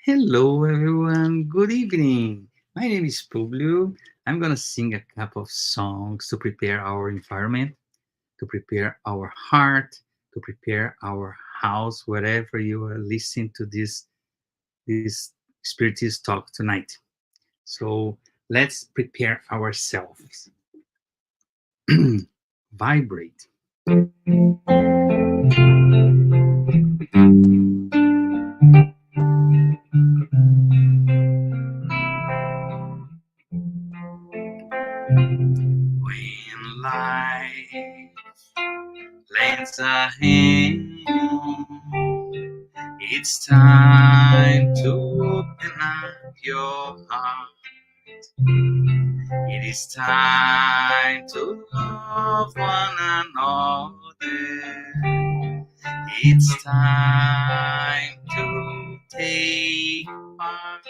Hello, everyone. Good evening. My name is Publio. I'm going to sing a couple of songs to prepare our environment, to prepare our heart, to prepare our house, wherever you are listening to this Spiritist Talk tonight. So let's prepare ourselves. Vibrate. When life lends a hand, it's time to open up your heart. It is time to love one another. It's time to take part.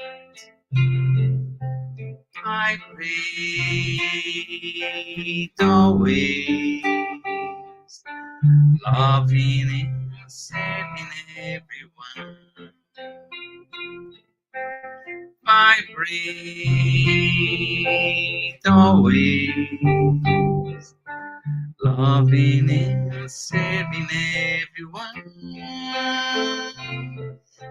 I pray always, loving and serving everyone. Vibrate always, loving and serving everyone.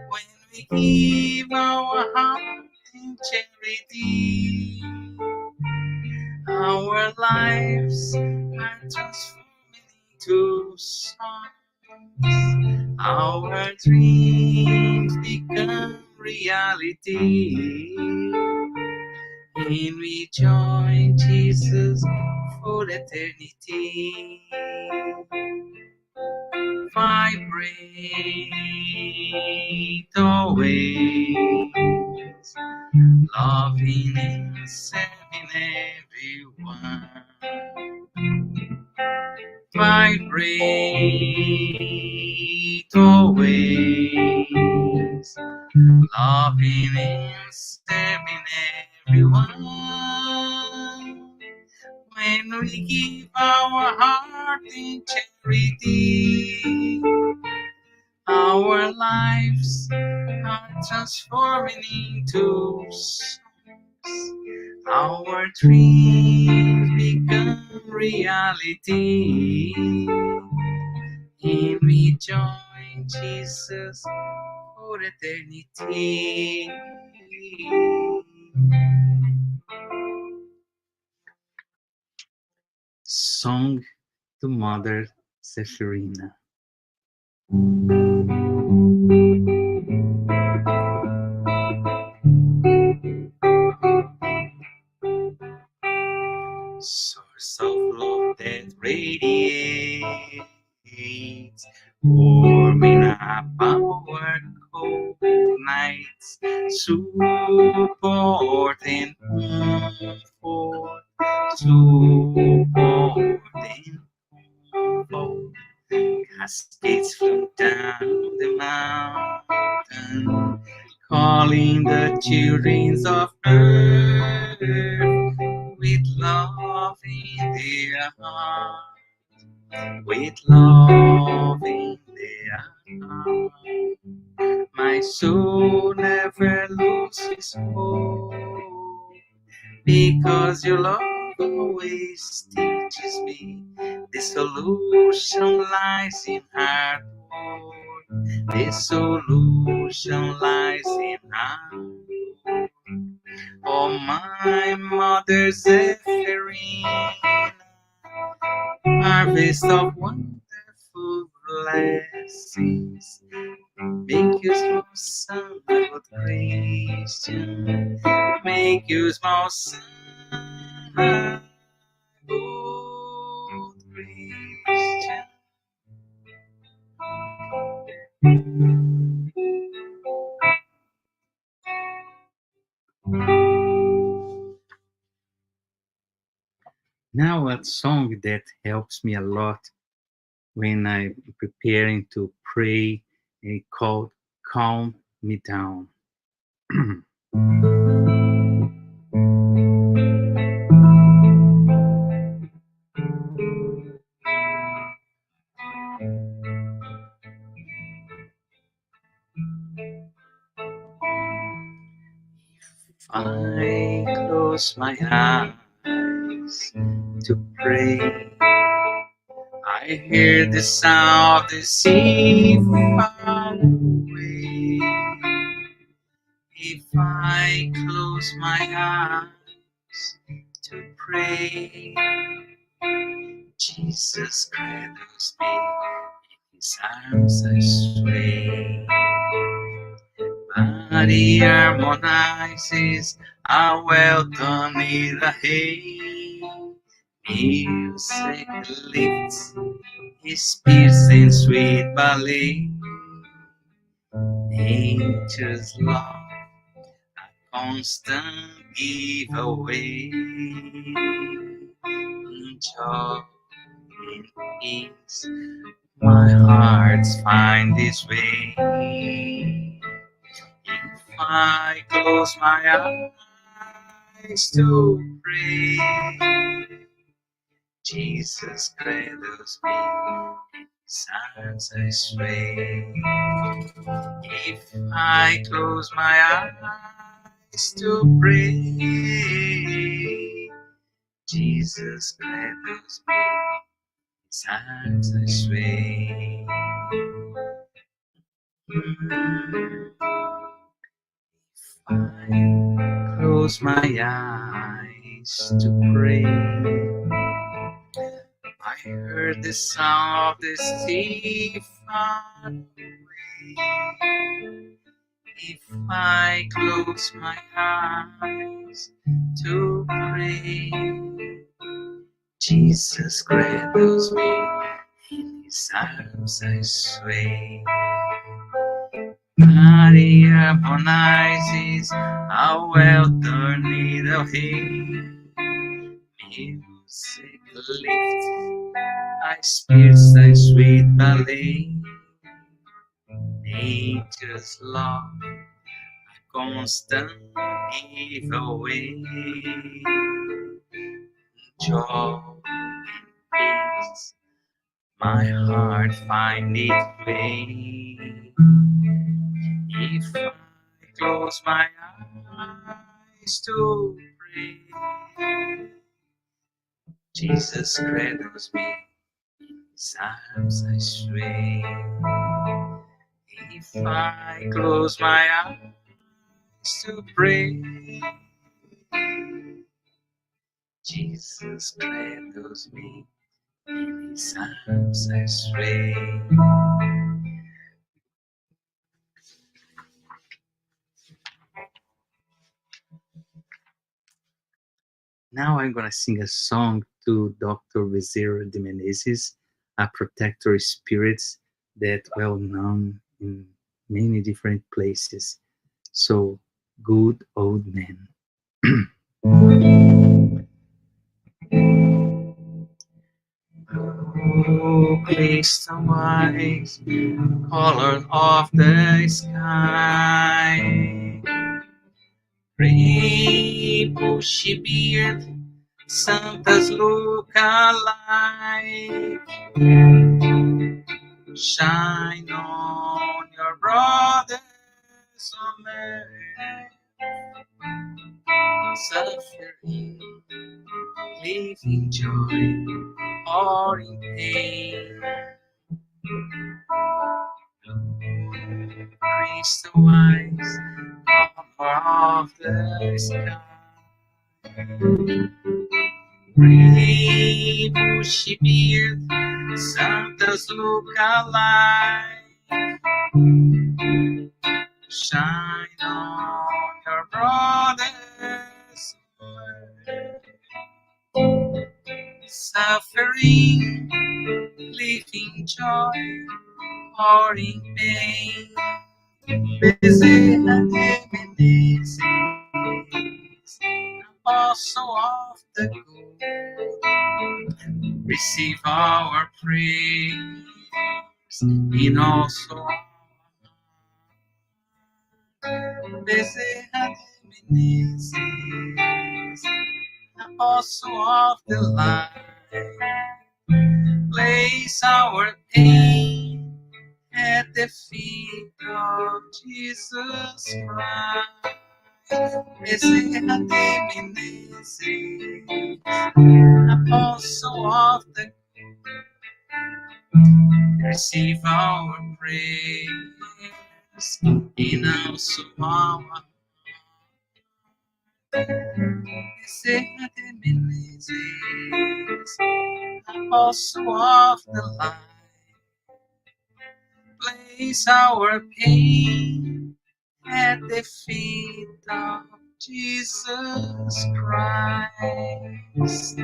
When we give our heart in charity, our lives are transforming into songs. Our dreams become reality. And we join Jesus for eternity. Vibrate always, loving and serving everyone. Vibrate always, loving and serving everyone. When we give our heart in charity, our lives are transforming into songs. Our dreams become reality. And we join Jesus for eternity. Song to Mother Zephyrina. Source of love that radiates, warming up our cold nights, support and comfort, support and comfort. Cascades flow down the mountain, calling the children of earth with love in their heart, with love in their heart. My soul never loses hope, because your love always teaches me the solution lies in hard work. The solution lies in hard work. Oh, my mother Zephyrina, harvest of wonderful blessings. Make you small son of a Christian. Make you small son of a good Christian. Now a song that helps me a lot when I'm preparing to pray, called Calm Me Down. I close my eyes to pray, I hear the sound of the sea far away. If I close my eyes to pray, Jesus cradles me, in his arms I sway. Body harmonizes a welcome in the hay. Music lifts his piercing sweet ballet. Nature's love, a constant giveaway. In joy, in peace, my heart's find its way. If I close my eyes to pray, Jesus cradles me, his arms I sway. If I close my eyes to pray, Jesus cradles me, his arms I sway. I close my eyes to pray, I heard the sound of the sea far away. If I close my eyes to pray, Jesus cradles me, in his arms I sway. Maria harmonizes a well-turned needle hay. Music lifts my spirits thy sweet ballet. Nature's love, a constant giveaway. Joy and peace, my heart find its way. If I close my eyes to pray, Jesus cradles me, in his arms I sway. If I close my eyes to pray, Jesus cradles me, in his arms I sway. Now I'm gonna sing a song to Dr. Bezerra de Menezes, a protector spirits that well known in many different places. So, good old man. Oh, crystal white, color of the sky. Gray bushy beard, Santa's look alike. Shine on your brothers, oh man. Suffering, living joy, or in pain. Crystal eyes, color of the sky. Gray bushy beard, Santa's look alike. Shine on your brothers, suffering, living joy, or in pain. Busy and enemies, apostle of the good, receive our praise in also busy and enemies, apostle of the light, place our pain at the feet of Jesus Christ. Ese antemenese, apostle of the receive our praise, in also our ese antemenese, apostle of the light, place our pain at the feet of Jesus Christ.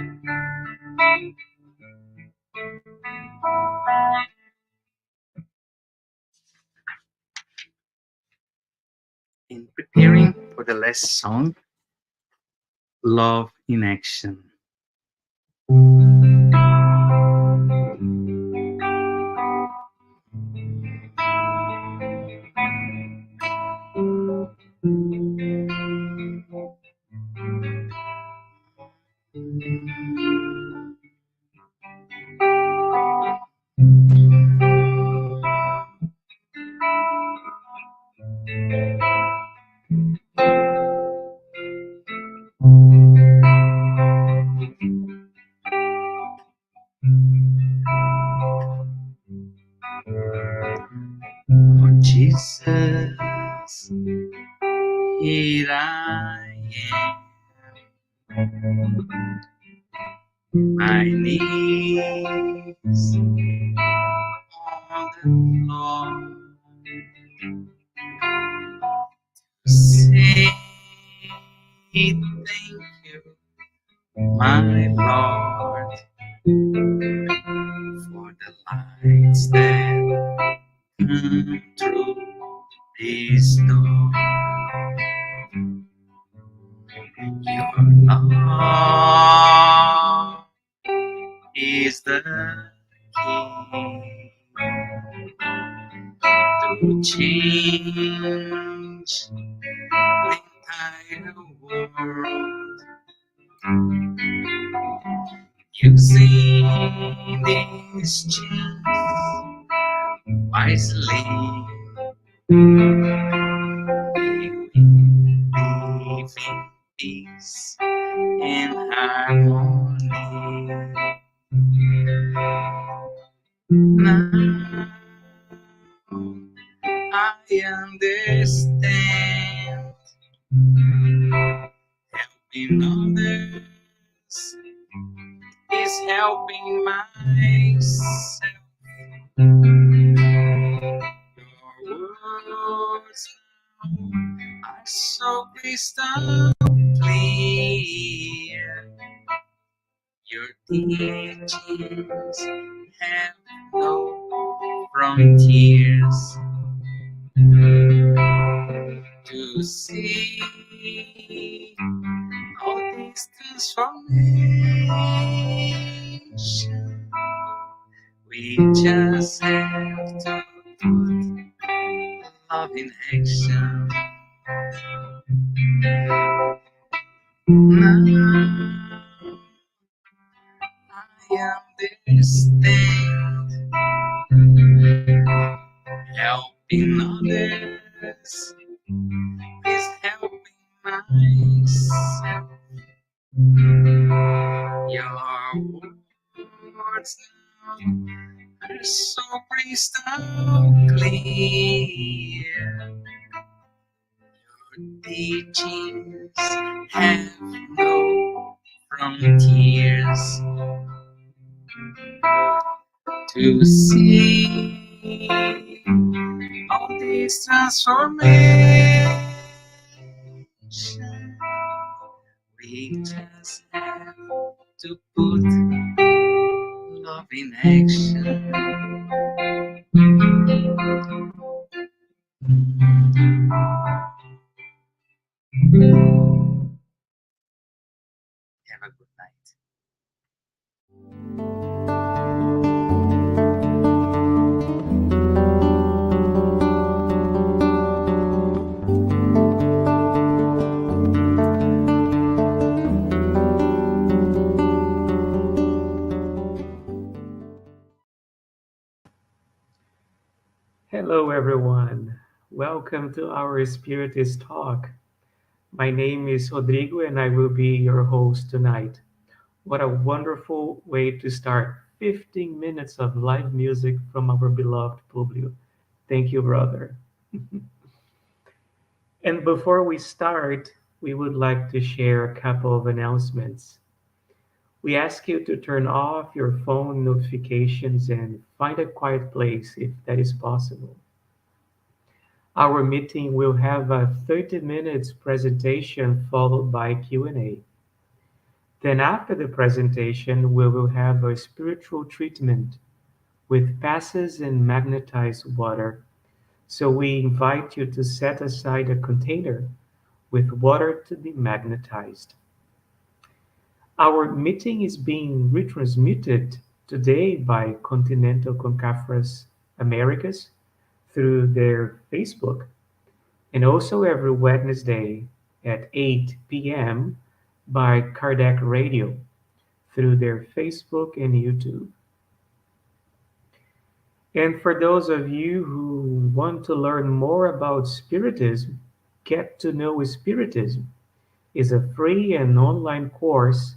In preparing for the last song, Love in Action. Oh Jesus, here I am, my knees on the floor, say thank you, my Lord, for the lights that come through this door. Your love is the key to change the entire world. Using these chains wisely, we live in peace and harmony. Now I understand, helping others is helping myself. Your words are so crystal clear. Your teachings have no frontiers. To see all this transformation, we just have to put love in action. Now I understand, helping others is helping myself. Your words now are so crystal clear. Teachings have no frontiers. To see all this transformation, we just have to put love in action. Have a good night. Hello, everyone. Welcome to our Spiritist Talk. My name is Rodrigo and I will be your host tonight. What a wonderful way to start 15 minutes of live music from our beloved Publio. Thank you, brother. And before we start, we would like to share a couple of announcements. We ask you to turn off your phone notifications and find a quiet place if that is possible. Our meeting will have a 30 minutes presentation followed by Q&A. Then after the presentation, we will have a spiritual treatment with passes and magnetized water. So we invite you to set aside a container with water to be magnetized. Our meeting is being retransmitted today by Continental Concafras Americas through their Facebook and also every Wednesday at 8 p.m. by Kardec Radio through their Facebook and YouTube. And for those of you who want to learn more about Spiritism, Get to Know Spiritism is a free and online course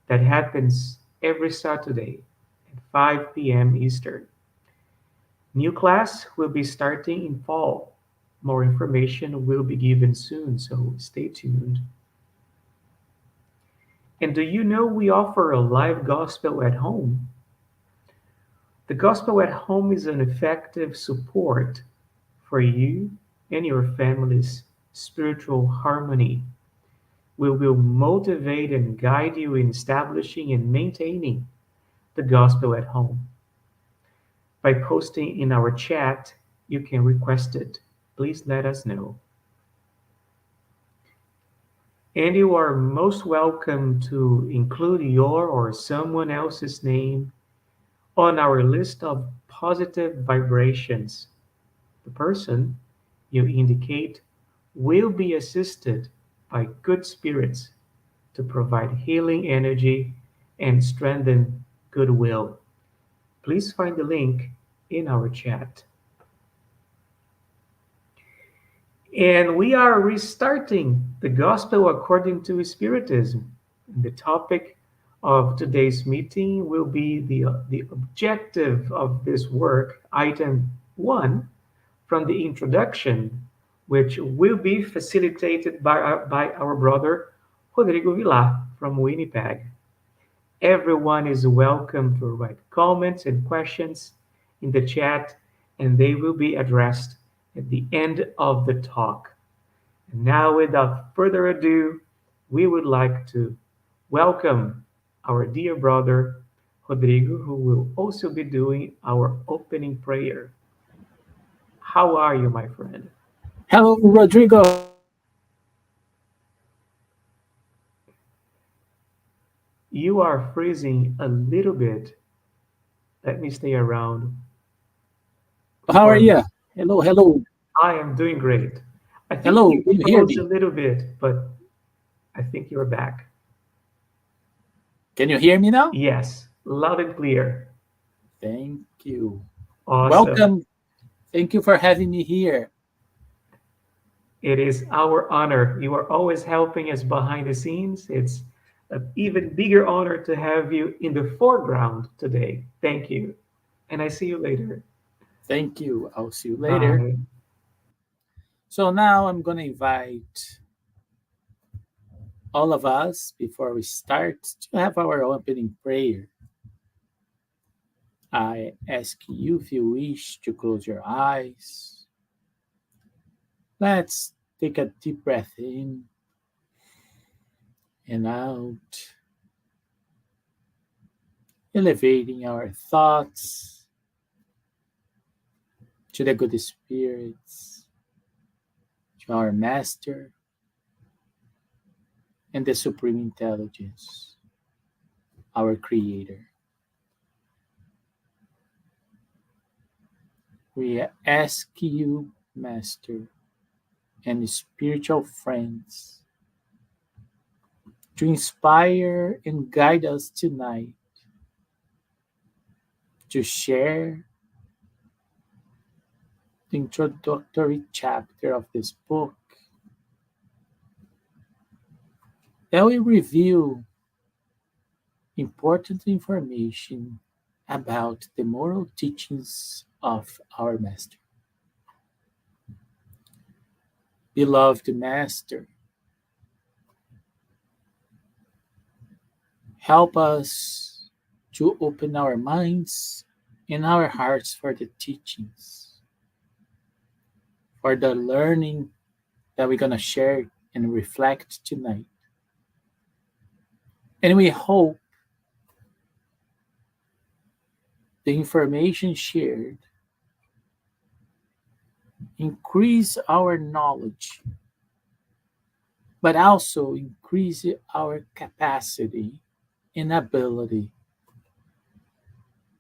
that happens every Saturday at 5 p.m. Eastern. New class will be starting in fall. More information will be given soon, so stay tuned. And do you know we offer a live gospel at home? The gospel at home is an effective support for you and your family's spiritual harmony. We will motivate and guide you in establishing and maintaining the gospel at home. By posting in our chat, you can request it. Please let us know. And you are most welcome to include your or someone else's name on our list of positive vibrations. The person you indicate will be assisted by good spirits to provide healing energy and strengthen goodwill. Please find the link in our chat. And we are restarting the gospel according to Spiritism. The topic of today's meeting will be the objective of this work, item one, from the introduction, which will be facilitated by our brother Rodrigo Villar from Winnipeg. Everyone is welcome to write comments and questions in the chat, and they will be addressed at the end of the talk. And now, without further ado, we would like to welcome our dear brother Rodrigo, who will also be doing our opening prayer. How are you, my friend? Hello, Rodrigo. You are freezing a little bit. Let me stay around How are for a you? minute. Hello, hello, I am doing great. I think hello. you Can you hear froze a me? little bit, but I think you're back. Can you hear me now? Yes, loud and clear. Thank you. Awesome. Welcome. Thank you for having me here. It is our honor. You are always helping us behind the scenes. It's an even bigger honor to have you in the foreground today. Thank you. And I see you later. Thank you. I'll see you later. Bye. So now I'm going to invite all of us before we start to have our opening prayer. I ask you if you wish to close your eyes. Let's take a deep breath in and out, elevating our thoughts to the good spirits, to our master, and the supreme intelligence, our creator. We ask you, master, and spiritual friends, to inspire and guide us tonight to share the introductory chapter of this book that will reveal important information about the moral teachings of our Master. Beloved Master, help us to open our minds and our hearts for the teachings, for the learning that we're going to share and reflect tonight. And we hope the information shared increase our knowledge, but also increase our capacity and ability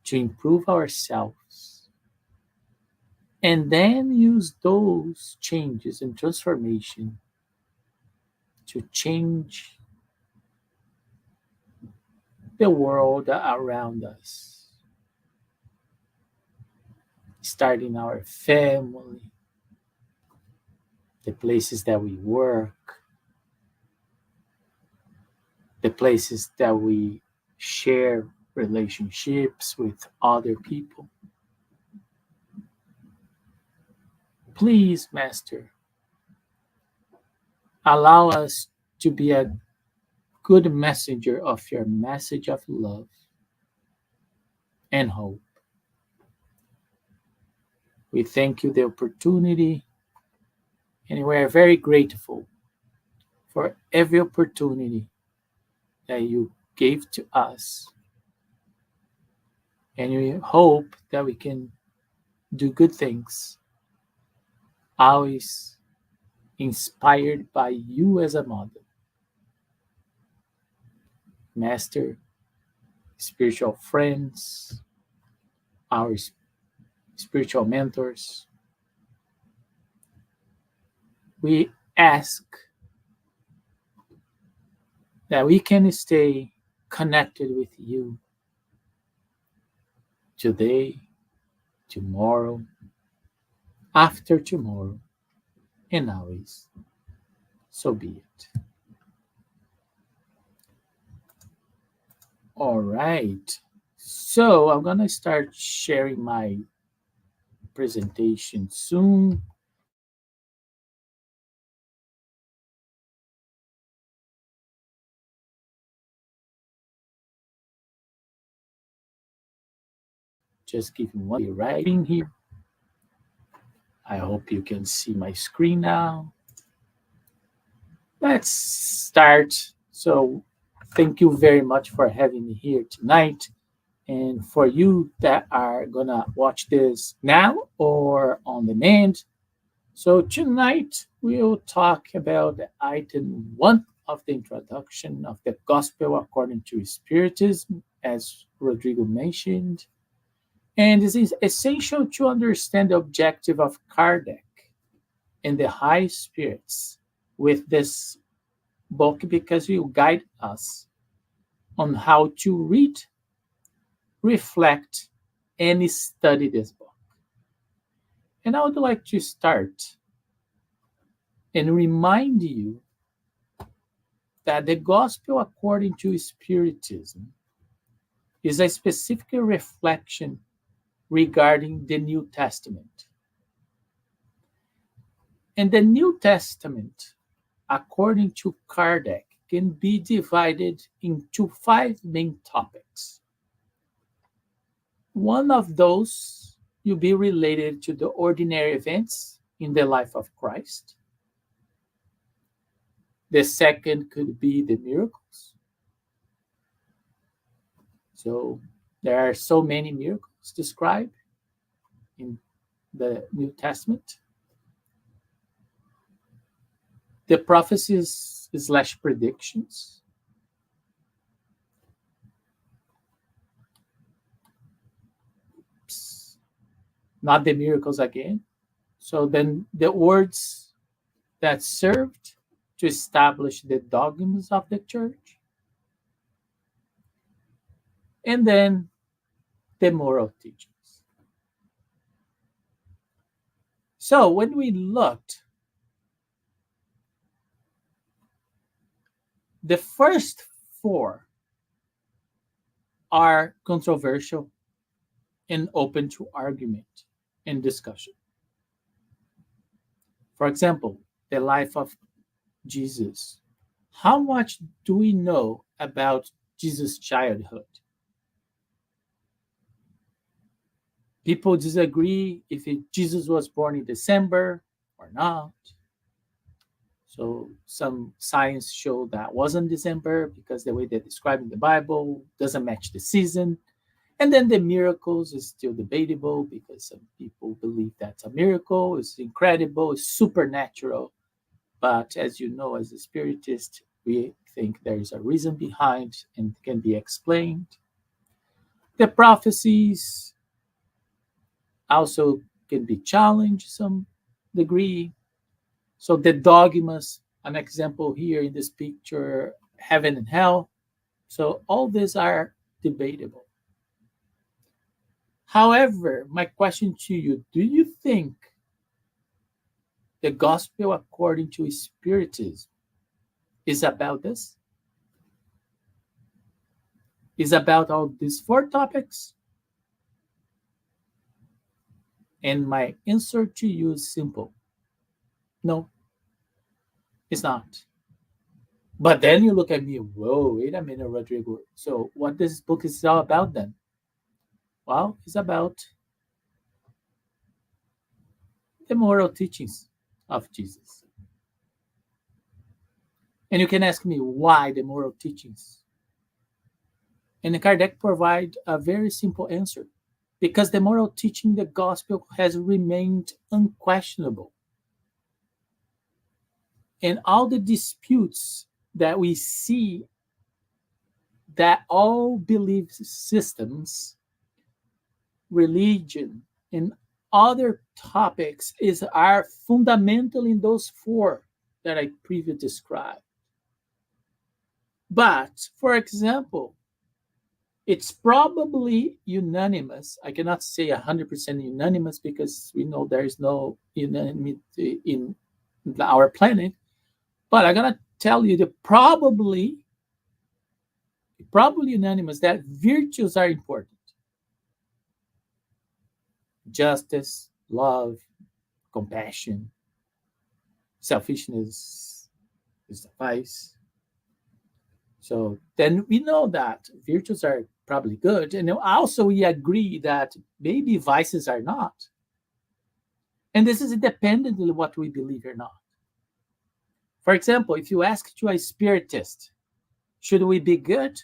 to improve ourselves, and then use those changes and transformation to change the world around us, starting our family, the places that we work, the places that we share relationships with other people. Please, Master, allow us to be a good messenger of your message of love and hope. We thank you the opportunity, and we are very grateful for every opportunity that you gave to us. And we hope that we can do good things, always inspired by you as a model. Master, spiritual friends, our spiritual mentors, we ask that we can stay connected with you today, tomorrow, after tomorrow, and always. So be it. All right. So I'm going to start sharing my presentation soon. Just give me one writing here. I hope you can see my screen now. Let's start. So, thank you very much for having me here tonight. And for you that are gonna watch this now or on demand, so tonight we'll talk about item one of the introduction of the gospel according to Spiritism, as Rodrigo mentioned. And this is essential to understand the objective of Kardec and the high spirits with this book, because it will guide us on how to read, reflect, and study this book. And I would like to start and remind you that the gospel according to Spiritism is a specific reflection regarding the New Testament. And the New Testament, according to Kardec, can be divided into five main topics. One of those will be related to the ordinary events in the life of Christ. The second could be the miracles. So there are so many miracles described in the New Testament. The prophecies slash predictions. Not the miracles again. So then the words that served to establish the dogmas of the church. And then the moral teachings. So when we looked The first four are controversial and open to argument and discussion. For example, the life of Jesus. How much do we know about Jesus' childhood? People disagree if Jesus was born in December or not. So some science show that wasn't December because the way they describe in the Bible doesn't match the season. And then the miracles is still debatable because some people believe that's a miracle, it's incredible, it's supernatural. But as you know, as a spiritist, we think there is a reason behind and can be explained. The prophecies also can be challenged some degree. So the dogmas, an example here in this picture, heaven and hell. So all these are debatable. However, my question to you, do you think the gospel according to Spiritism is about this? Is about all these four topics? And my answer to you is simple. No, it's not. But then you look at me, whoa, wait a minute, Rodrigo. So what this book is all about then? Well, it's about the moral teachings of Jesus. And you can ask me why the moral teachings. And Kardec provide a very simple answer. Because the moral teaching, the gospel has remained unquestionable. And all the disputes that we see that all belief systems, religion, and other topics are fundamental in those four that I previously described. But, for example, it's probably unanimous. I cannot say 100% unanimous because we know there is no unanimity in our planet. But I'm going to tell you that probably unanimous that virtues are important. Justice, love, compassion, selfishness is a vice. So then we know that virtues are probably good. And also we agree that maybe vices are not. And this is independent of what we believe or not. For example, if you ask to a spiritist, should we be good?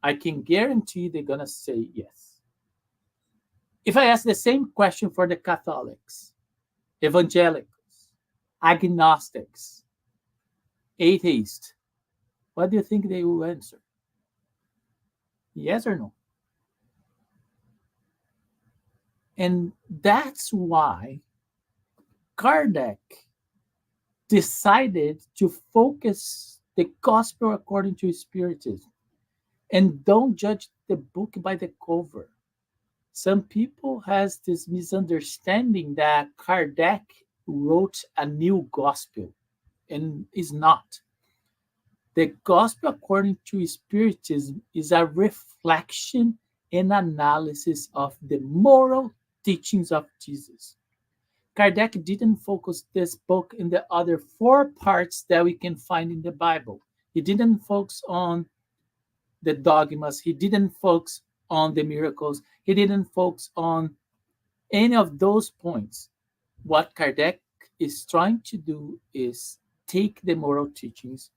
I can guarantee they're going to say yes. If I ask the same question for the Catholics, evangelicals, agnostics, atheists, what do you think they will answer? Yes or no? And that's why Kardec decided to focus the gospel according to Spiritism and don't judge the book by the cover. Some people has this misunderstanding that Kardec wrote a new gospel and is not. The gospel according to Spiritism is a reflection and analysis of the moral teachings of Jesus. Kardec didn't focus this book in the other four parts that we can find in the Bible. He didn't focus on the dogmas. He didn't focus on the miracles. He didn't focus on any of those points. What Kardec is trying to do is take the moral teachings,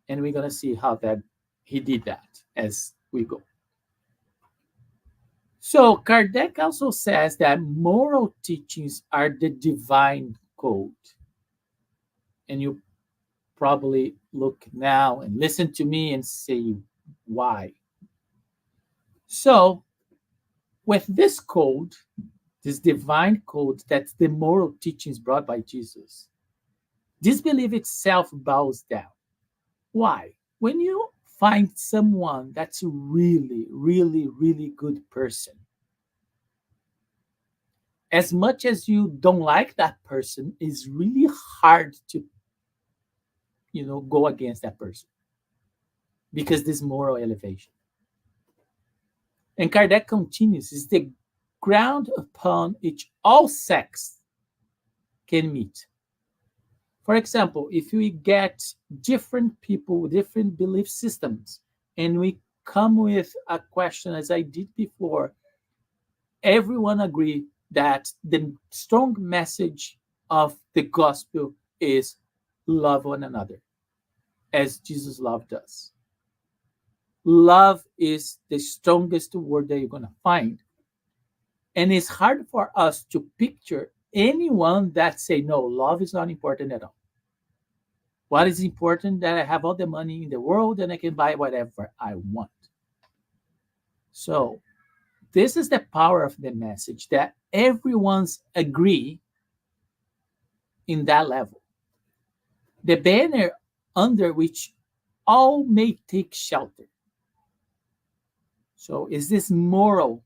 and we're going to see how that he did that as we go. So Kardec also says that moral teachings are the divine code. And you probably look now and listen to me and say, why? So with this code, this divine code, that's the moral teachings brought by Jesus, this belief itself bows down. Why? When you find someone that's a really, really, really good person, as much as you don't like that person, it's really hard to go against that person because this moral elevation. And Kardec continues, is the ground upon which all sects can meet. For example, if we get different people with different belief systems and we come with a question, as I did before, everyone agree that the strong message of the gospel is love one another as Jesus loved us. Love is the strongest word that you're going to find. And it's hard for us to picture anyone that say, no, love is not important at all. What is important that I have all the money in the world and I can buy whatever I want. So this is the power of the message, that everyone's agree in that level. The banner under which all may take shelter. So is this moral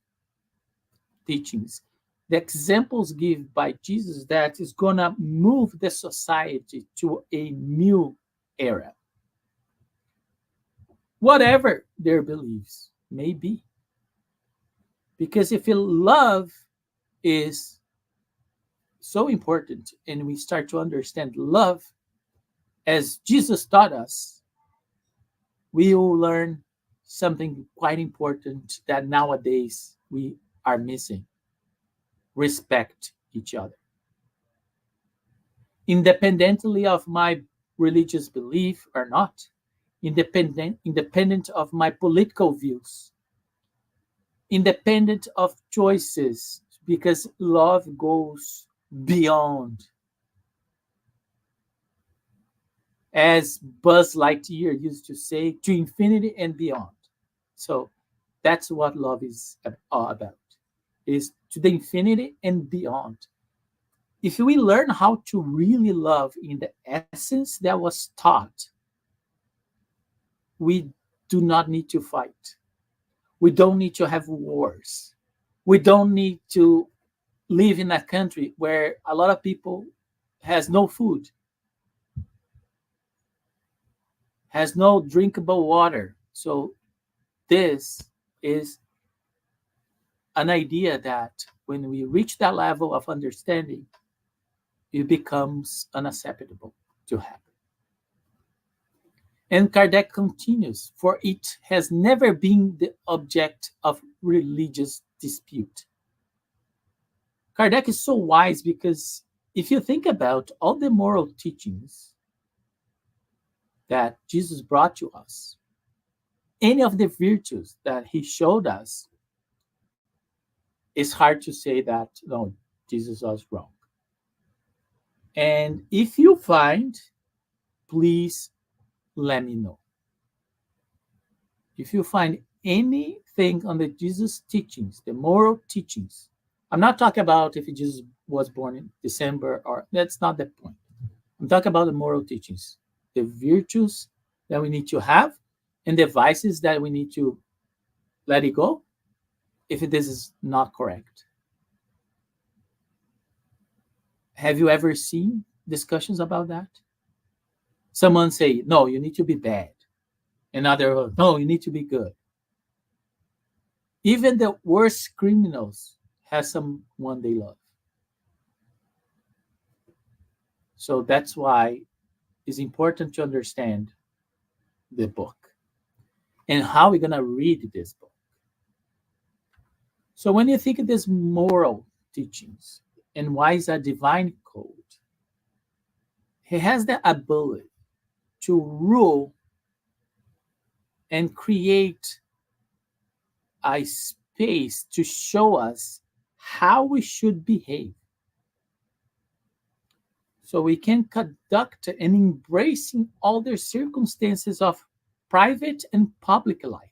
teachings, the examples given by Jesus that is going to move the society to a new era, whatever their beliefs may be. Because if love is so important and we start to understand love as Jesus taught us, we will learn something quite important that nowadays we are missing: respect each other. Independently of my religious belief or not, independent of my political views, independent of choices, because love goes beyond. As Buzz Lightyear used to say, to infinity and beyond. So that's what love is all about, is to the infinity and beyond. If we learn how to really love in the essence that was taught, we do not need to fight. We don't need to have wars. We don't need to live in a country where a lot of people has no food, has no drinkable water. So this is an idea that when we reach that level of understanding, it becomes unacceptable to happen. And Kardec continues, for it has never been the object of religious dispute. Kardec is so wise because if you think about all the moral teachings that Jesus brought to us, any of the virtues that he showed us, it's hard to say that, no, Jesus was wrong. And if you find, please let me know. If you find anything on the Jesus teachings, the moral teachings, I'm not talking about if Jesus was born in December, or that's not the point. I'm talking about the moral teachings, the virtues that we need to have, and the vices that we need to let it go if this is not correct. Have you ever seen discussions about that? Someone say, no, you need to be bad. Another, no, you need to be good. Even the worst criminals have someone they love. So that's why it's important to understand the book and how we're going to read this book. So when you think of these moral teachings and why is a divine code, he has the ability to rule and create a space to show us how we should behave. So we can conduct and embracing all the circumstances of private and public life.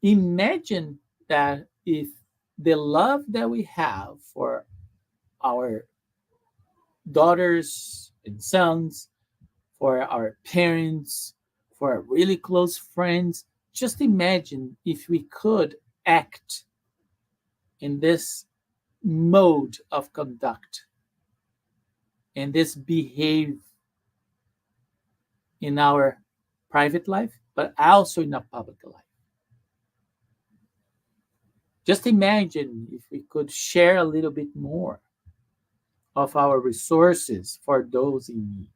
Imagine that if the love that we have for our daughters and sons, for our parents, for our really close friends, just imagine if we could act in this mode of conduct and this behave in our private life, but also in our public life. Just imagine if we could share a little bit more of our resources for those in need.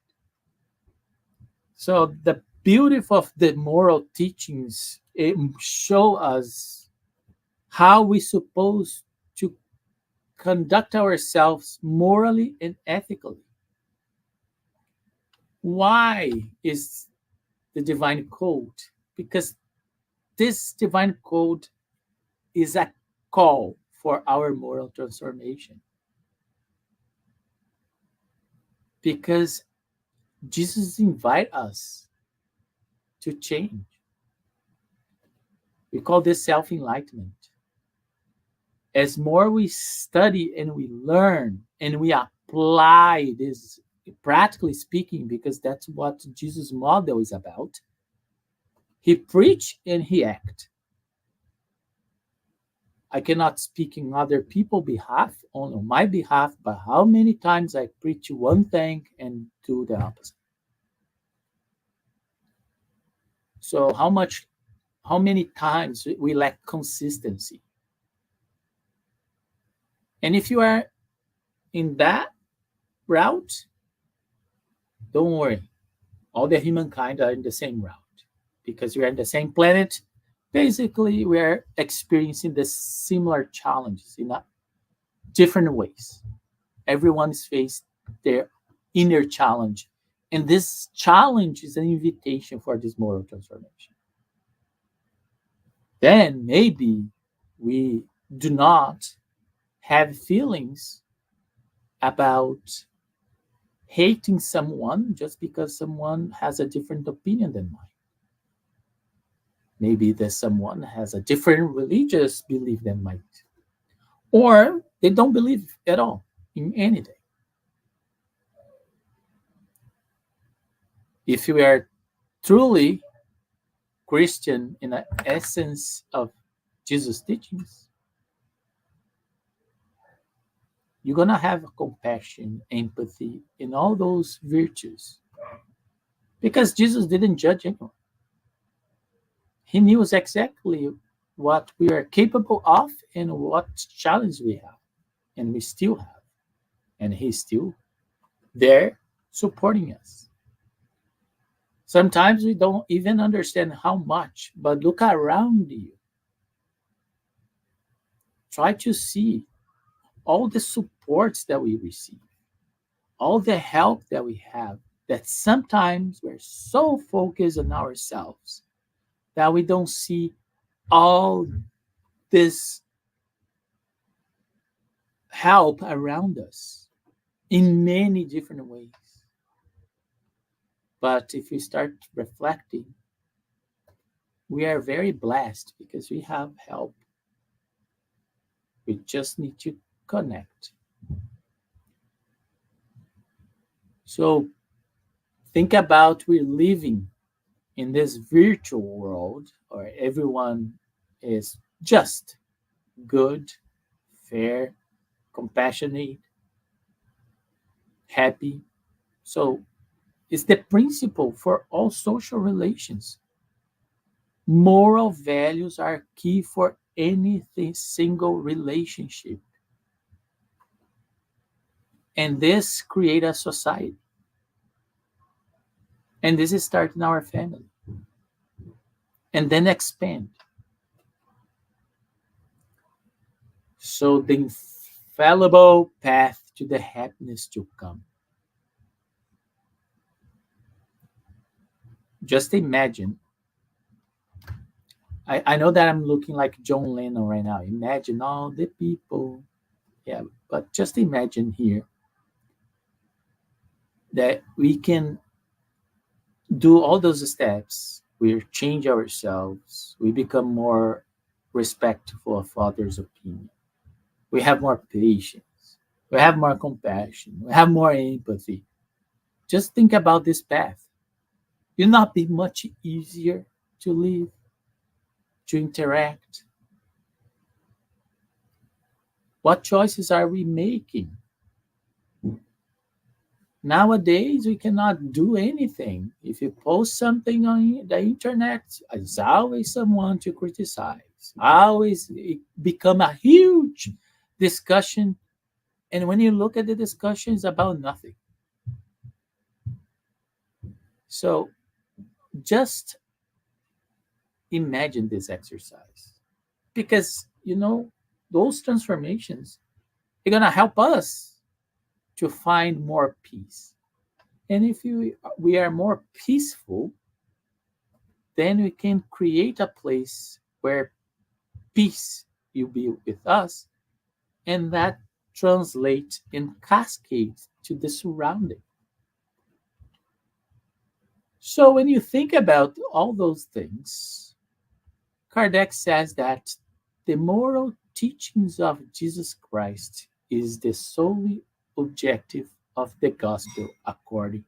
So the beauty of the moral teachings, it show us how we supposed to conduct ourselves morally and ethically. Why is the divine code? Because this divine code is a call for our moral transformation. Because Jesus invites us to change. We call this self enlightenment. As more we study and we learn and we apply this, practically speaking, because that's what Jesus' model is about, he preach and he act. I cannot speak in other people's behalf, on my behalf, but how many times I preach one thing and do the opposite. So how many times we lack consistency. And if you are in that route, don't worry. All the humankind are in the same route because we are in the same planet. Basically, we are experiencing the similar challenges in different ways. Everyone is faced their inner challenge. And this challenge is an invitation for this moral transformation. Then maybe we do not have feelings about hating someone just because someone has a different opinion than mine. Maybe that someone has a different religious belief than mine, or they don't believe at all in anything. If you are truly Christian in the essence of Jesus' teachings, you're going to have compassion, empathy, and all those virtues. Because Jesus didn't judge anyone. He knew exactly what we are capable of and what challenge we have. And we still have. And he's still there supporting us. Sometimes we don't even understand how much, but look around you. Try to see all the supports that we receive, all the help that we have, that sometimes we're so focused on ourselves that we don't see all this help around us in many different ways. But if we start reflecting, we are very blessed because we have help. We just need to connect. So think about we're living in this virtual world where everyone is just good, fair, compassionate, happy. So it's the principle for all social relations. Moral values are key for anything single relationship. And this creates a society. And this is starting our family. And then expand. So the infallible path to the happiness to come. Just imagine. I know that I'm looking like John Lennon right now. Imagine all the people. Yeah, but just imagine here that we can do all those steps. We change ourselves. We become more respectful of others' opinion. We have more patience. We have more compassion. We have more empathy. Just think about this path. Will not be much easier to live, to interact. What choices are we making? Nowadays, we cannot do anything. If you post something on the internet, there's always someone to criticize. Always it become a huge discussion. And when you look at the discussion, it's about nothing. So just imagine this exercise. Because, those transformations are going to help us to find more peace. And if we are more peaceful, then we can create a place where peace will be with us, and that translates and cascades to the surrounding. So when you think about all those things, Kardec says that the moral teachings of Jesus Christ is the solely objective of the gospel according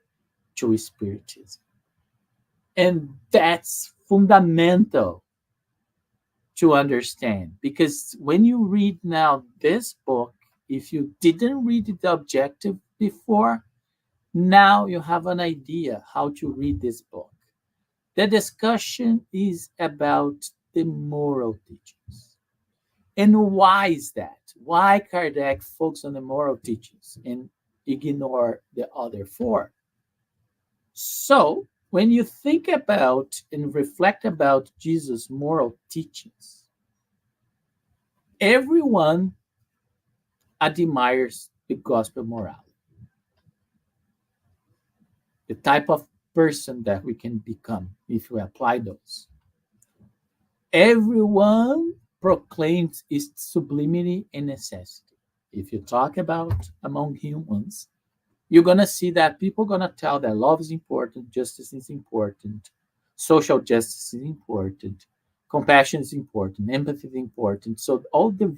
to Spiritism. And that's fundamental to understand, because when you read now this book, if you didn't read the objective before, now you have an idea how to read this book. The discussion is about the moral teachings. And why is that? Why Kardec focuses on the moral teachings and ignore the other four? So, when you think about and reflect about Jesus' moral teachings, everyone admires the gospel morality, the type of person that we can become if we apply those. Everyone proclaims its sublimity and necessity. If you talk about among humans, you're going to see that people are going to tell that love is important, justice is important, social justice is important, compassion is important, empathy is important. So all the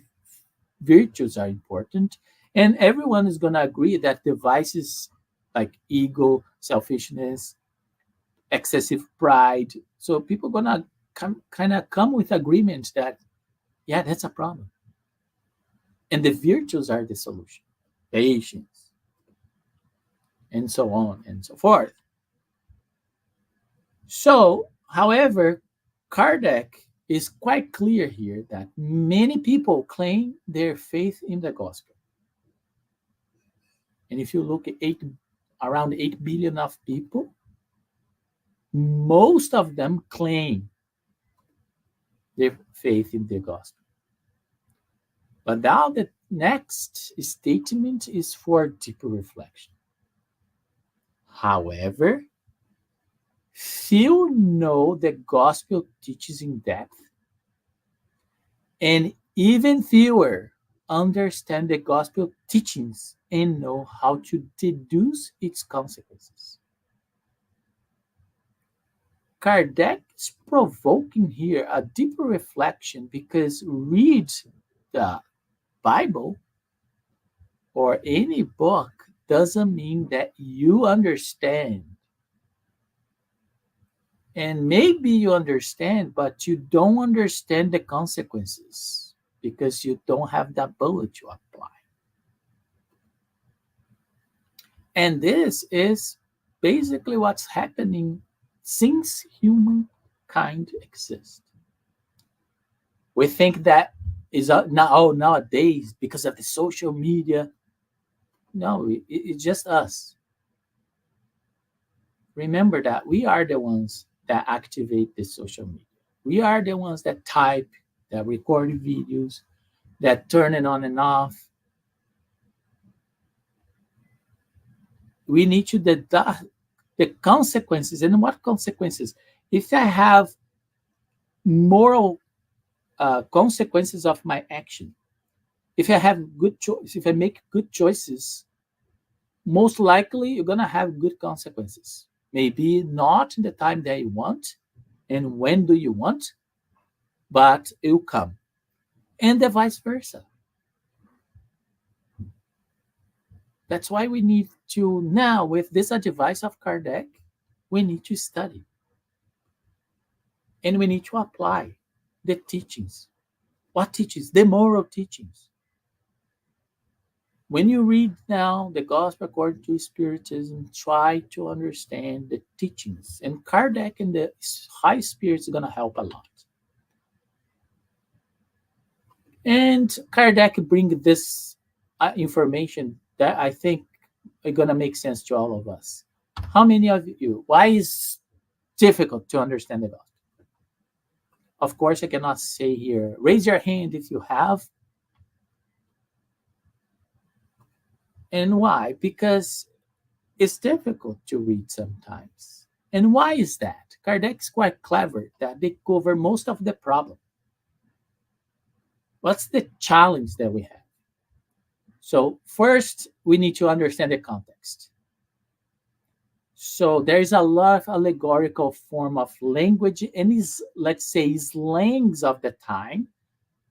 virtues are important, and everyone is going to agree that the vices like ego, selfishness, excessive pride, so people are going to kind of come with agreement that, yeah, that's a problem, and the virtues are the solution: patience, and so on and so forth. So, however, Kardec is quite clear here that many people claim their faith in the gospel. And if you look at around 8 billion of people, most of them claim their faith in the gospel. But now the next statement is for deeper reflection. However, few know the gospel teaches in depth, and even fewer understand the gospel teachings and know how to deduce its consequences. Kardec is provoking here a deeper reflection, because read the Bible or any book doesn't mean that you understand. And maybe you understand, but you don't understand the consequences because you don't have the ability to apply. And this is basically what's happening since humankind exists. We think that is nowadays because of the social media. No, it's just us. Remember that we are the ones that activate the social media. We are the ones that type, that record videos, that turn it on and off. We need to deduct the consequences. And what consequences? If I have moral consequences of my action, if I have good choice, if I make good choices, most likely you're gonna have good consequences. Maybe not in the time that you want, and when do you want, but it will come, and the vice versa. That's why we need to now, with this advice of Kardec, we need to study, and we need to apply the teachings. What teachings? The moral teachings. When you read now the Gospel according to Spiritism, try to understand the teachings. And Kardec and the high spirits are going to help a lot. And Kardec bring this information that I think are going to make sense to all of us. How many of you? Why is difficult to understand the gospel? Of course, I cannot say here. Raise your hand if you have. And why? Because it's difficult to read sometimes. And why is that? Kardec's quite clever that they cover most of the problem. What's the challenge that we have? So first, we need to understand the context. So there's a lot of allegorical form of language and is, let's say, slangs of the time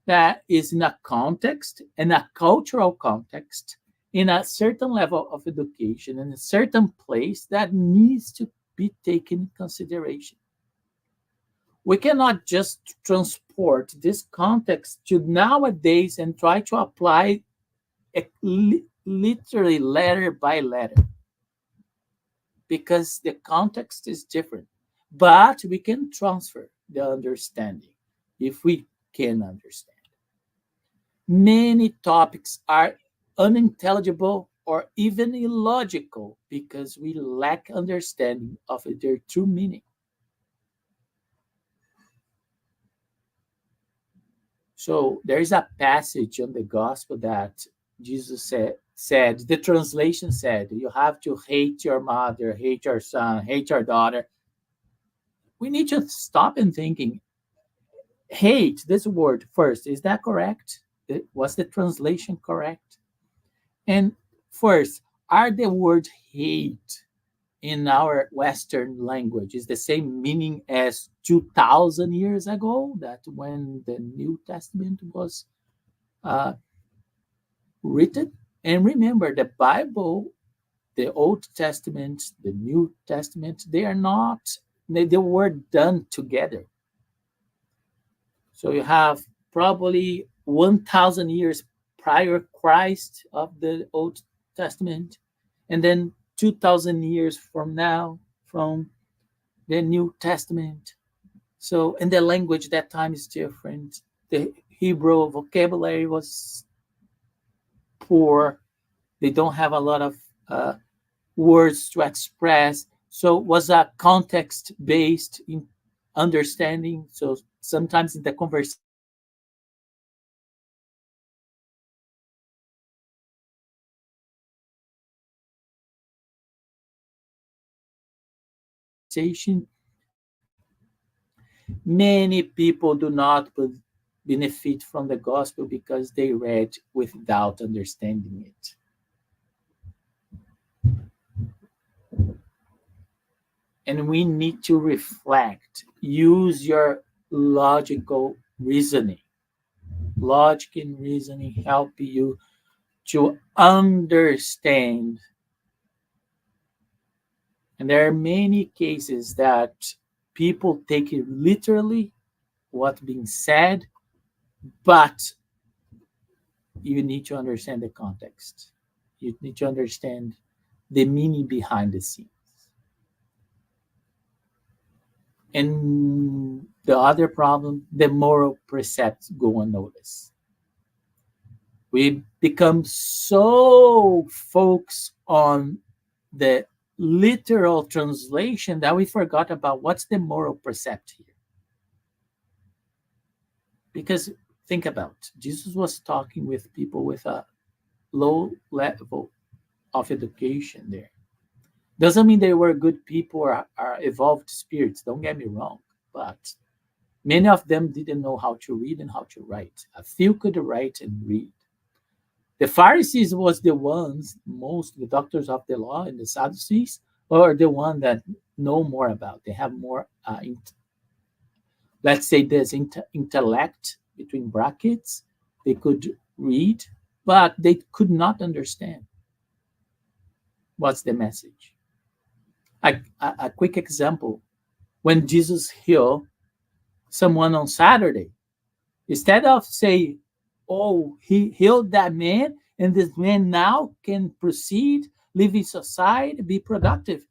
that is in a context, in a cultural context, in a certain level of education, in a certain place that needs to be taken in consideration. We cannot just transport this context to nowadays and try to apply it literally letter by letter because the context is different. But we can transfer the understanding if we can understand. Many topics are unintelligible or even illogical because we lack understanding of their true meaning. So there is a passage on the gospel that Jesus said, the translation said, you have to hate your mother, hate your son, hate your daughter. We need to stop and thinking, hate, this word first, is that correct? Was the translation correct? And first, are the word hate in our Western language is the same meaning as 2,000 years ago, that when the New Testament was uh, written? And remember, the Bible, the Old Testament, the New Testament, they are not, they were done together. So you have probably 1,000 years prior Christ of the Old Testament, and then 2,000 years from now from the New Testament. So, and the language that time is different. The Hebrew vocabulary was poor. They don't have a lot of words to express. So, it was a context based in understanding. So, sometimes in the conversation, many people do not benefit from the gospel because they read without understanding it. And we need to reflect, use your logical reasoning. Logic and reasoning help you to understand. And there are many cases that people take it literally, what's being said, but you need to understand the context. You need to understand the meaning behind the scenes. And the other problem, the moral precepts go unnoticed. We become so focused on the literal translation that we forgot about what's the moral precept here. Because think about, Jesus was talking with people with a low level of education there. Doesn't mean they were good people or are evolved spirits, don't get me wrong, but many of them didn't know how to read and how to write. A few could write and read. The Pharisees was the ones, most the doctors of the law and the Sadducees, are the one that know more about. They have more, let's say, this intellect between brackets. They could read, but they could not understand what's the message. A quick example: when Jesus healed someone on Saturday, instead of say, "Oh, he healed that man," And this man now can proceed, live in society, be productive.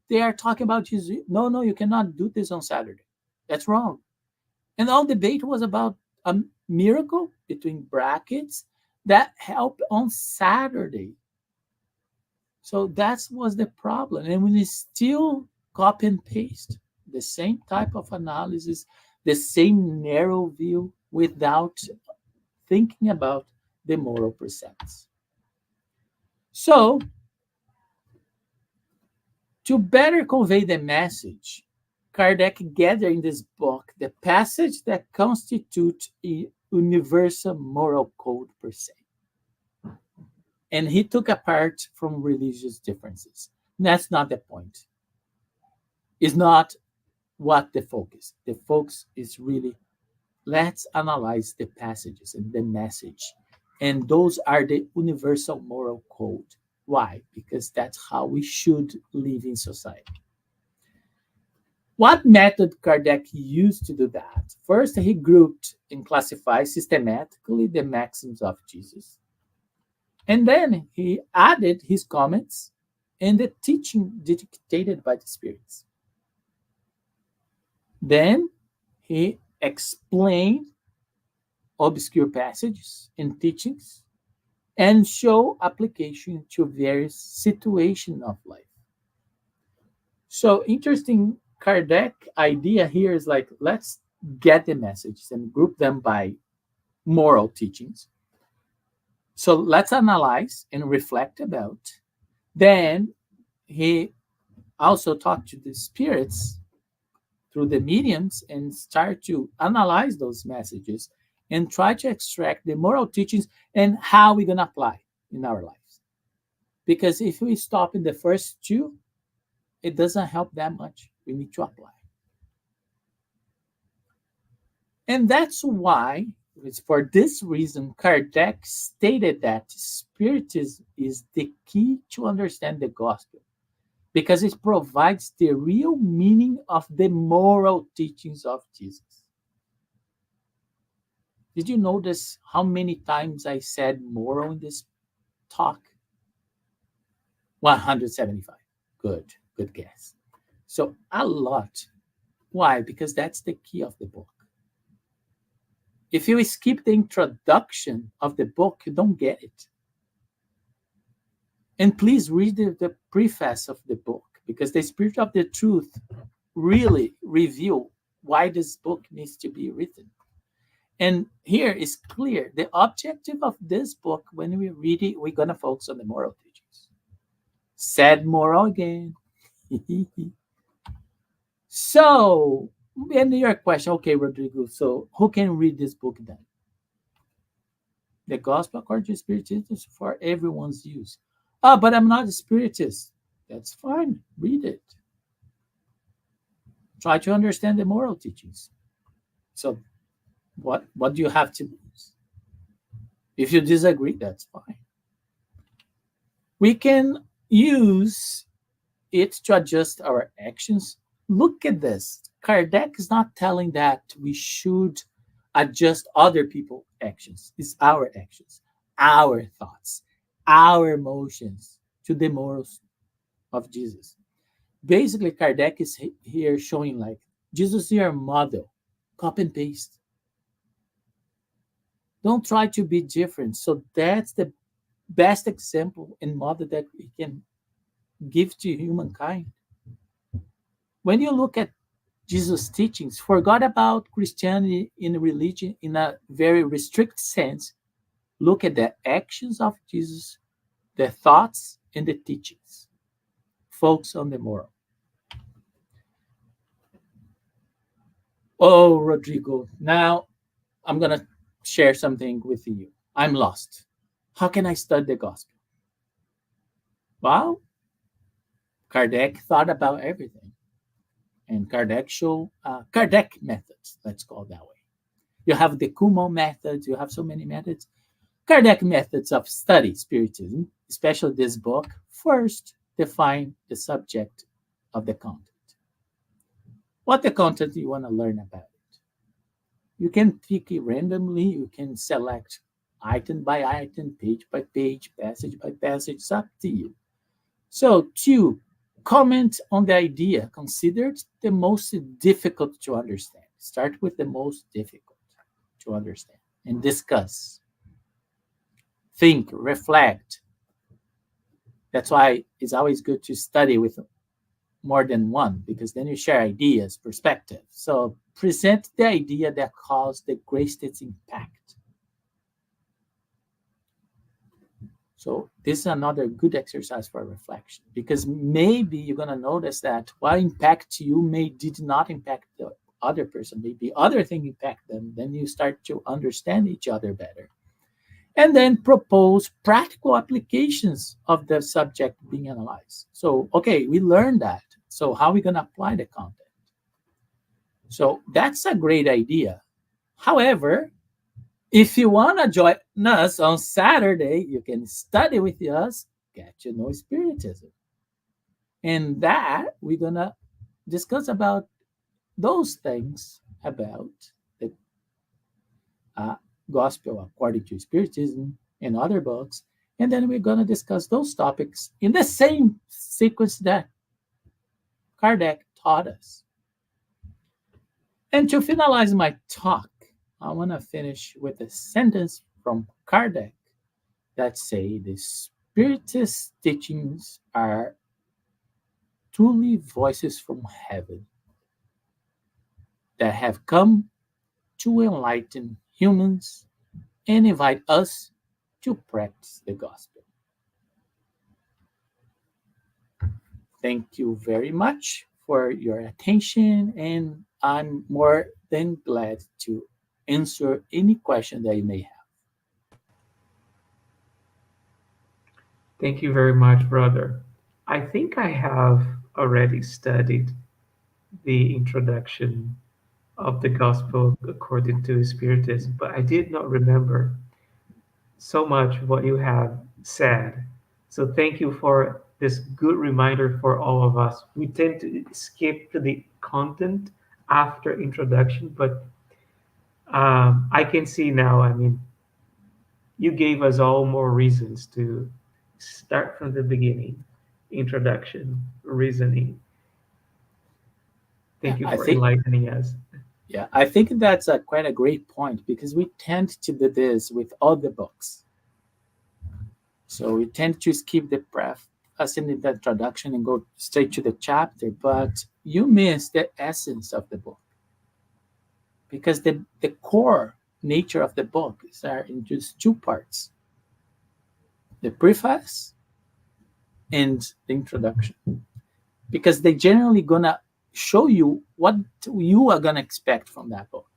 They are talking about Jesus. No, no, you cannot do this on Saturday. That's wrong. And all debate was about a miracle between brackets that helped on Saturday. So that was the problem. And we still copy and paste the same type of analysis, the same narrow view without thinking about the moral precepts. So, to better convey the message, Kardec gathered in this book the passage that constitutes a universal moral code per se. And he took apart from religious differences. That's not the point. It's not what the focus. The focus is really let's analyze the passages and the message. And those are the universal moral code. Why? Because that's how we should live in society. What method Kardec used to do that? First, he grouped and classified systematically the maxims of Jesus. And then he added his comments and the teaching dictated by the spirits. Then he explained obscure passages and teachings and show application to various situations of life. So interesting Kardec idea here is like let's get the messages and group them by moral teachings. So let's analyze and reflect about. Then he also talked to the spirits through the mediums and start to analyze those messages and try to extract the moral teachings and how we're going to apply in our lives. Because if we stop in the first two, it doesn't help that much. We need to apply. And that's why, it's for this reason, Kardec stated that Spiritism is the key to understand the gospel because it provides the real meaning of the moral teachings of Jesus. Did you notice how many times I said moral in this talk? 175. Good guess. So a lot. Why? Because that's the key of the book. If you skip the introduction of the book, you don't get it. And please read the preface of the book because the Spirit of the Truth really reveal why this book needs to be written. And here is clear. The objective of this book, when we read it, we're going to focus on the moral teachings. Said moral again. So, and your question, okay, Rodrigo, so who can read this book then? The Gospel according to Spiritism is for everyone's use. Oh, but I'm not a Spiritist. That's fine. Read it. Try to understand the moral teachings. So, what do you have to lose? If you disagree, that's fine. We can use it to adjust our actions. Look at this. Kardec is not telling that we should adjust other people's actions. It's our actions, our thoughts, our emotions to the morals of Jesus. Basically, Kardec is here showing like Jesus is your model. Copy and paste. Don't try to be different. So that's the best example and model that we can give to humankind. When you look at Jesus' teachings, forgot about Christianity in religion in a very restricted sense. Look at the actions of Jesus, the thoughts, and the teachings. Focus on the moral. Oh, Rodrigo, now I'm going to share something with you. I'm lost. How can I study the gospel? Well, Kardec thought about everything. And Kardec showed Kardec methods, let's call it that way. You have the Kumon methods, you have so many methods. Kardec methods of study Spiritism, especially this book, first define the subject of the content. What the content you want to learn about it. You can pick it randomly, you can select item by item, page by page, passage by passage. It's up to you. So, two, comment on the idea considered the most difficult to understand. Start with the most difficult to understand and discuss. Think, reflect. That's why it's always good to study with more than one because then you share ideas, perspective. So present the idea that caused the greatest impact. So this is another good exercise for reflection because maybe you're gonna notice that what impact you may did not impact the other person. Maybe other thing impact them. Then you start to understand each other better. And then propose practical applications of the subject being analyzed. So, okay, we learned that. So, how are we going to apply the content? So, that's a great idea. However, if you want to join us on Saturday, you can study with us, get to know Spiritism. And that we're going to discuss about those things about the uh, Gospel according to Spiritism and other books. And then we're going to discuss those topics in the same sequence that Kardec taught us. And to finalize my talk, I want to finish with a sentence from Kardec that say the Spiritist teachings are truly voices from heaven that have come to enlighten humans and invite us to practice the gospel. Thank you very much for your attention, and I'm more than glad to answer any question that you may have. Thank you very much, brother. I think I have already studied the introduction of the gospel according to Spiritism, but I did not remember so much what you have said. So thank you for this good reminder for all of us. We tend to skip to the content after introduction, but I can see now, I mean, you gave us all more reasons to start from the beginning, introduction, reasoning. Yeah, Thank you I for think enlightening us. yeah, I think that's quite a great point because we tend to do this with all the books. So we tend to skip the pref us in the introduction and go straight to the chapter, but you miss the essence of the book because the core nature of the book is are in just two parts: the preface and the introduction. Because they generally gonna show you what you are gonna expect from that book.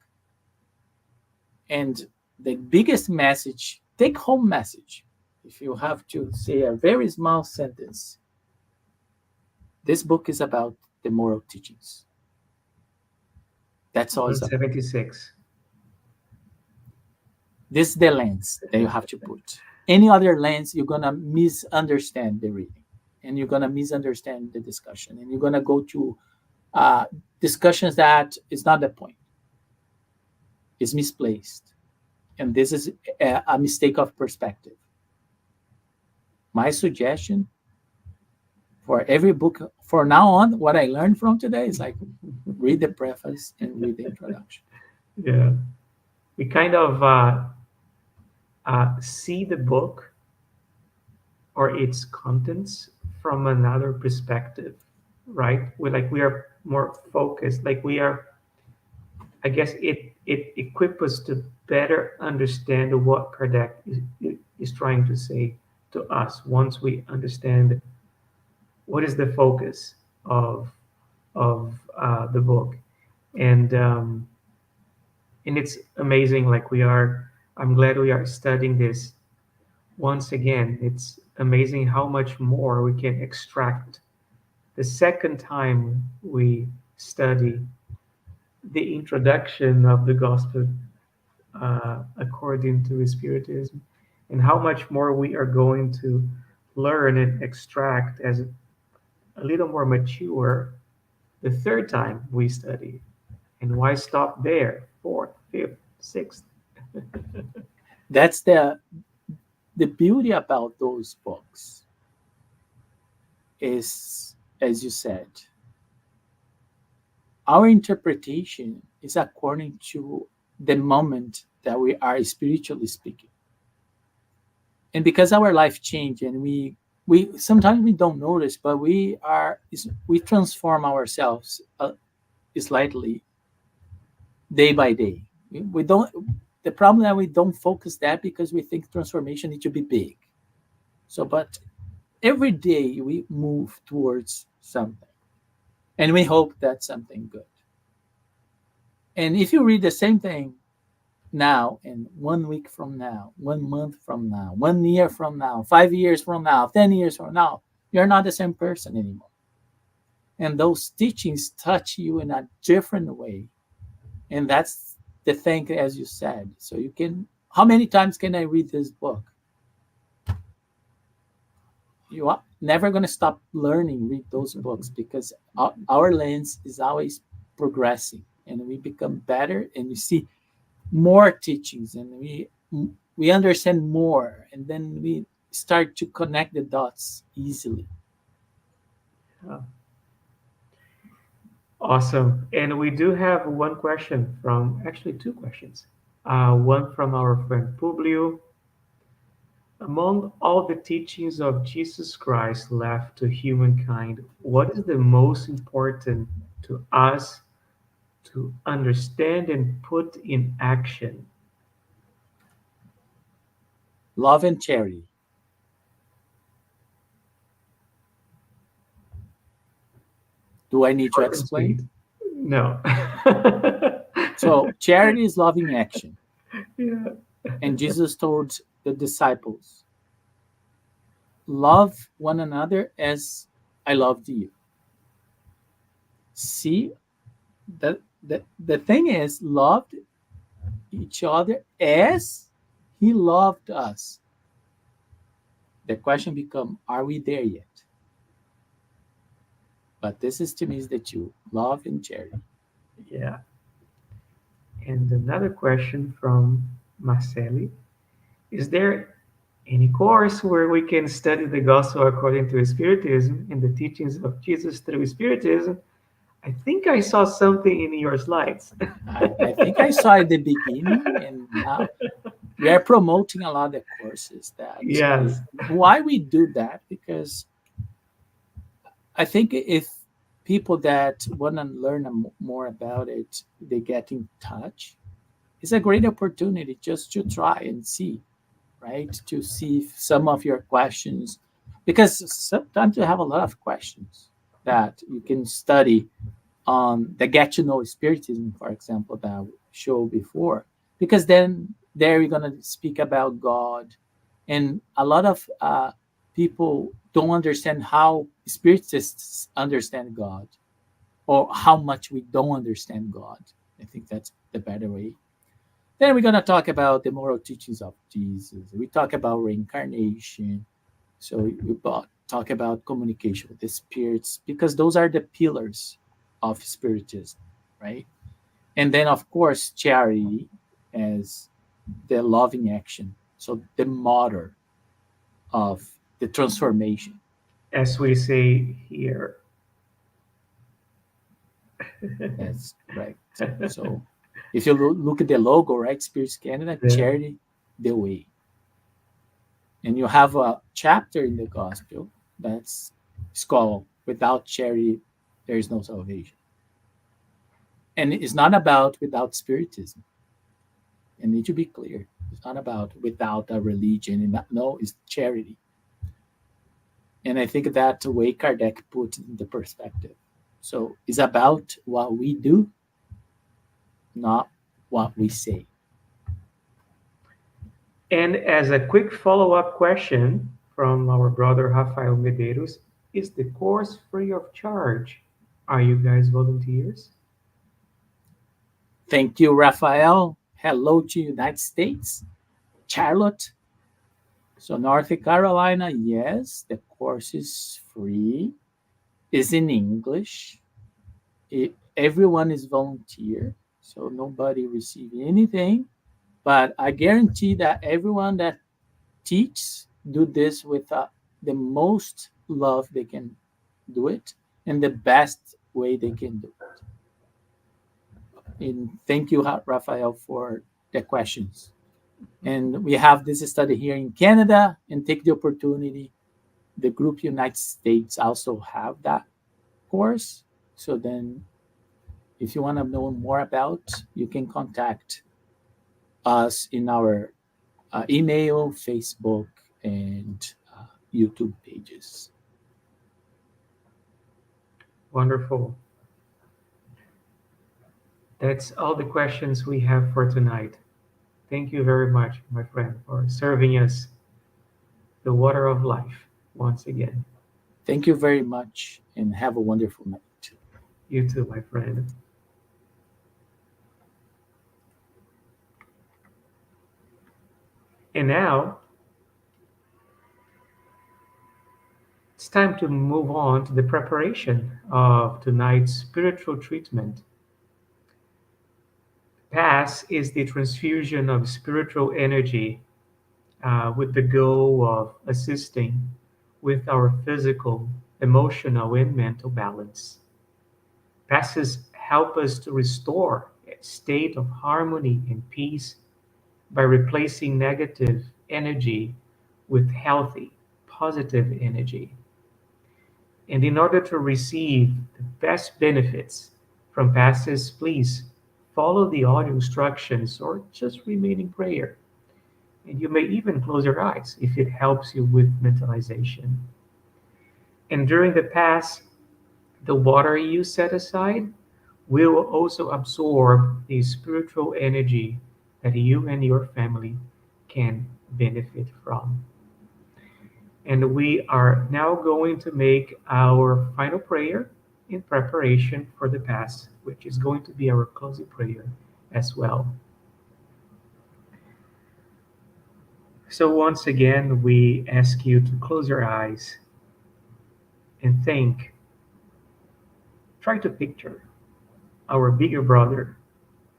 And the biggest message, take home message, if you have to say a very small sentence, this book is about the moral teachings. That's all it's about. 176. This is the lens that you have to put. Any other lens, you're gonna misunderstand the reading, and you're gonna misunderstand the discussion, and you're gonna go to discussions that is not the point. It's misplaced, and this is a mistake of perspective. My suggestion for every book for now on, what I learned from today is like read the preface and read the introduction. Yeah. We kind of see the book or its contents from another perspective, right? We are more focused. Like we are, I guess it equips us to better understand what Kardec is trying to say to us once we understand what is the focus of the book, and it's amazing. Like we are, I'm glad we are studying this once again. It's amazing how much more we can extract the second time we study the introduction of the gospel according to Spiritism, and how much more we are going to learn and extract as a little more mature the third time we study. And why stop there? Fourth, fifth, sixth. That's the beauty about those books is, as you said, our interpretation is according to the moment that we are spiritually speaking. And because our life changed and we sometimes we don't notice, but we transform ourselves slightly day by day. We don't. The problem that we don't focus that because we think transformation needs to be big. So, but every day we move towards something, and we hope that's something good. And if you read the same thing now and 1 week from now, 1 month from now, 1 year from now, 5 years from now, 10 years from now, you're not the same person anymore. And those teachings touch you in a different way. And that's the thing, as you said. So you can, how many times can I read this book? You are never going to stop learning, read those books because our lens is always progressing and we become better and you see more teachings and we understand more and then we start to connect the dots easily. Yeah. Awesome. And we do have one question from, actually, two questions. One from our friend Publio. Among all the teachings of Jesus Christ left to humankind, what is the most important to us to understand and put in action? Love and charity. Do I need to Short and sweet. explain? No. So charity is loving action. Yeah. And Jesus told the disciples, love one another as I loved you. See, the thing is, loved each other as he loved us. The question becomes, are we there yet? But this is to me is the two, love and charity. Yeah. And another question from Marceli. Is there any course where we can study the gospel according to Spiritism and the teachings of Jesus through Spiritism? I think I saw something in your slides. I think I saw at the beginning, and now we are promoting a lot of courses that Yes. why we do that because I think if people that want to learn more about it, they get in touch. It's a great opportunity just to try and see, right? To see if some of your questions, because sometimes you have a lot of questions that you can study on the get to know spiritism, for example, that I showed before, because then there we're going to speak about God. And a lot of people don't understand how spiritists understand God or how much we don't understand God. I think that's the better way. Then we're going to talk about the moral teachings of Jesus. We talk about reincarnation. So talk about communication with the spirits because those are the pillars of spiritism, right? And then, of course, charity as the loving action. So the motor of the transformation. As we say here. That's correct. So if you look at the logo, right? Spirits Canada, Yeah. charity, the way. And you have a chapter in the gospel that's it's called Without Charity, There is No Salvation. And it's not about without spiritism. And need to be clear. It's not about without a religion. No, it's charity. And I think that's the way Kardec put it in the perspective. So it's about what we do, not what we say. And as a quick follow-up question from our brother Rafael Medeiros, is the course free of charge? Are you guys volunteers? Thank you, Raphael. Hello to United States. Charlotte. So North Carolina, yes, the course is free. Is in English. Everyone is volunteer, so nobody receiving anything. But I guarantee that everyone that teaches do this with the most love they can do it and the best way they can do it. And thank you, Raphael, for the questions. And we have this study here in Canada, and take the opportunity. The group United States also have that course. So then, if you want to know more about, you can contact us in our email, Facebook, and YouTube pages. Wonderful. That's all the questions we have for tonight. Thank you very much, my friend, for serving us the water of life once again. Thank you very much, and have a wonderful night. You too, my friend. And now it's time to move on to the preparation of tonight's spiritual treatment. Pass is the transfusion of spiritual energy with the goal of assisting with our physical, emotional, and mental balance. Passes help us to restore a state of harmony and peace by replacing negative energy with healthy, positive energy. And in order to receive the best benefits from passes, please follow the audio instructions or just remain in prayer. And you may even close your eyes if it helps you with mentalization. And during the pass, the water you set aside will also absorb the spiritual energy that you and your family can benefit from. And we are now going to make our final prayer in preparation for the Pass, which is going to be our closing prayer as well. So, once again, we ask you to close your eyes and think, try to picture our bigger brother,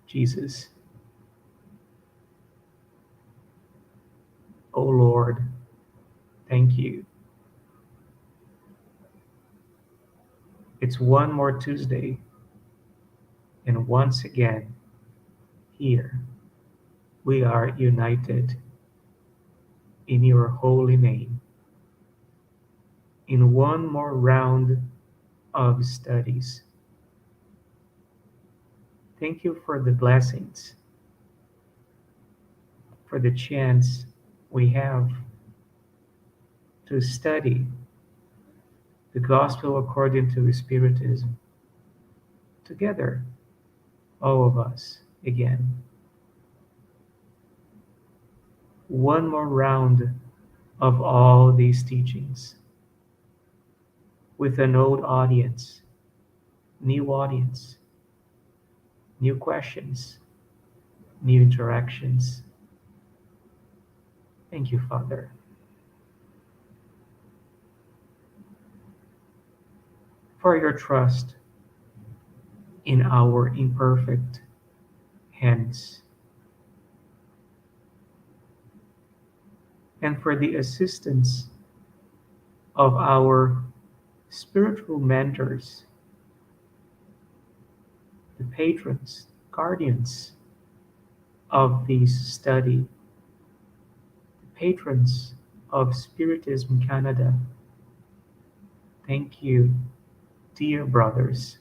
Jesus. Oh Lord, thank you. It's one more Tuesday, and once again, here we are united in your holy name in one more round of studies. Thank you for the blessings, for the chance we have to study the gospel according to Spiritism together, all of us again. One more round of all these teachings with an old audience, new audience, new questions, new interactions. Thank you, Father. For your trust in our imperfect hands, and for the assistance of our spiritual mentors, the patrons, guardians of this study, patrons of Spiritism Canada. Thank you, dear brothers,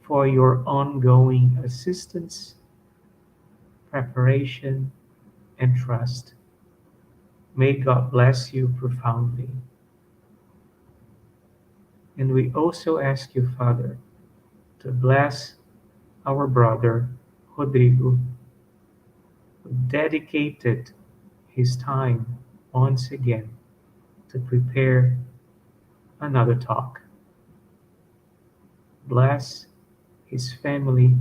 for your ongoing assistance, preparation, and trust. May God bless you profoundly. And we also ask you, Father, to bless our brother Rodrigo, who dedicated his time once again to prepare another talk. Bless his family,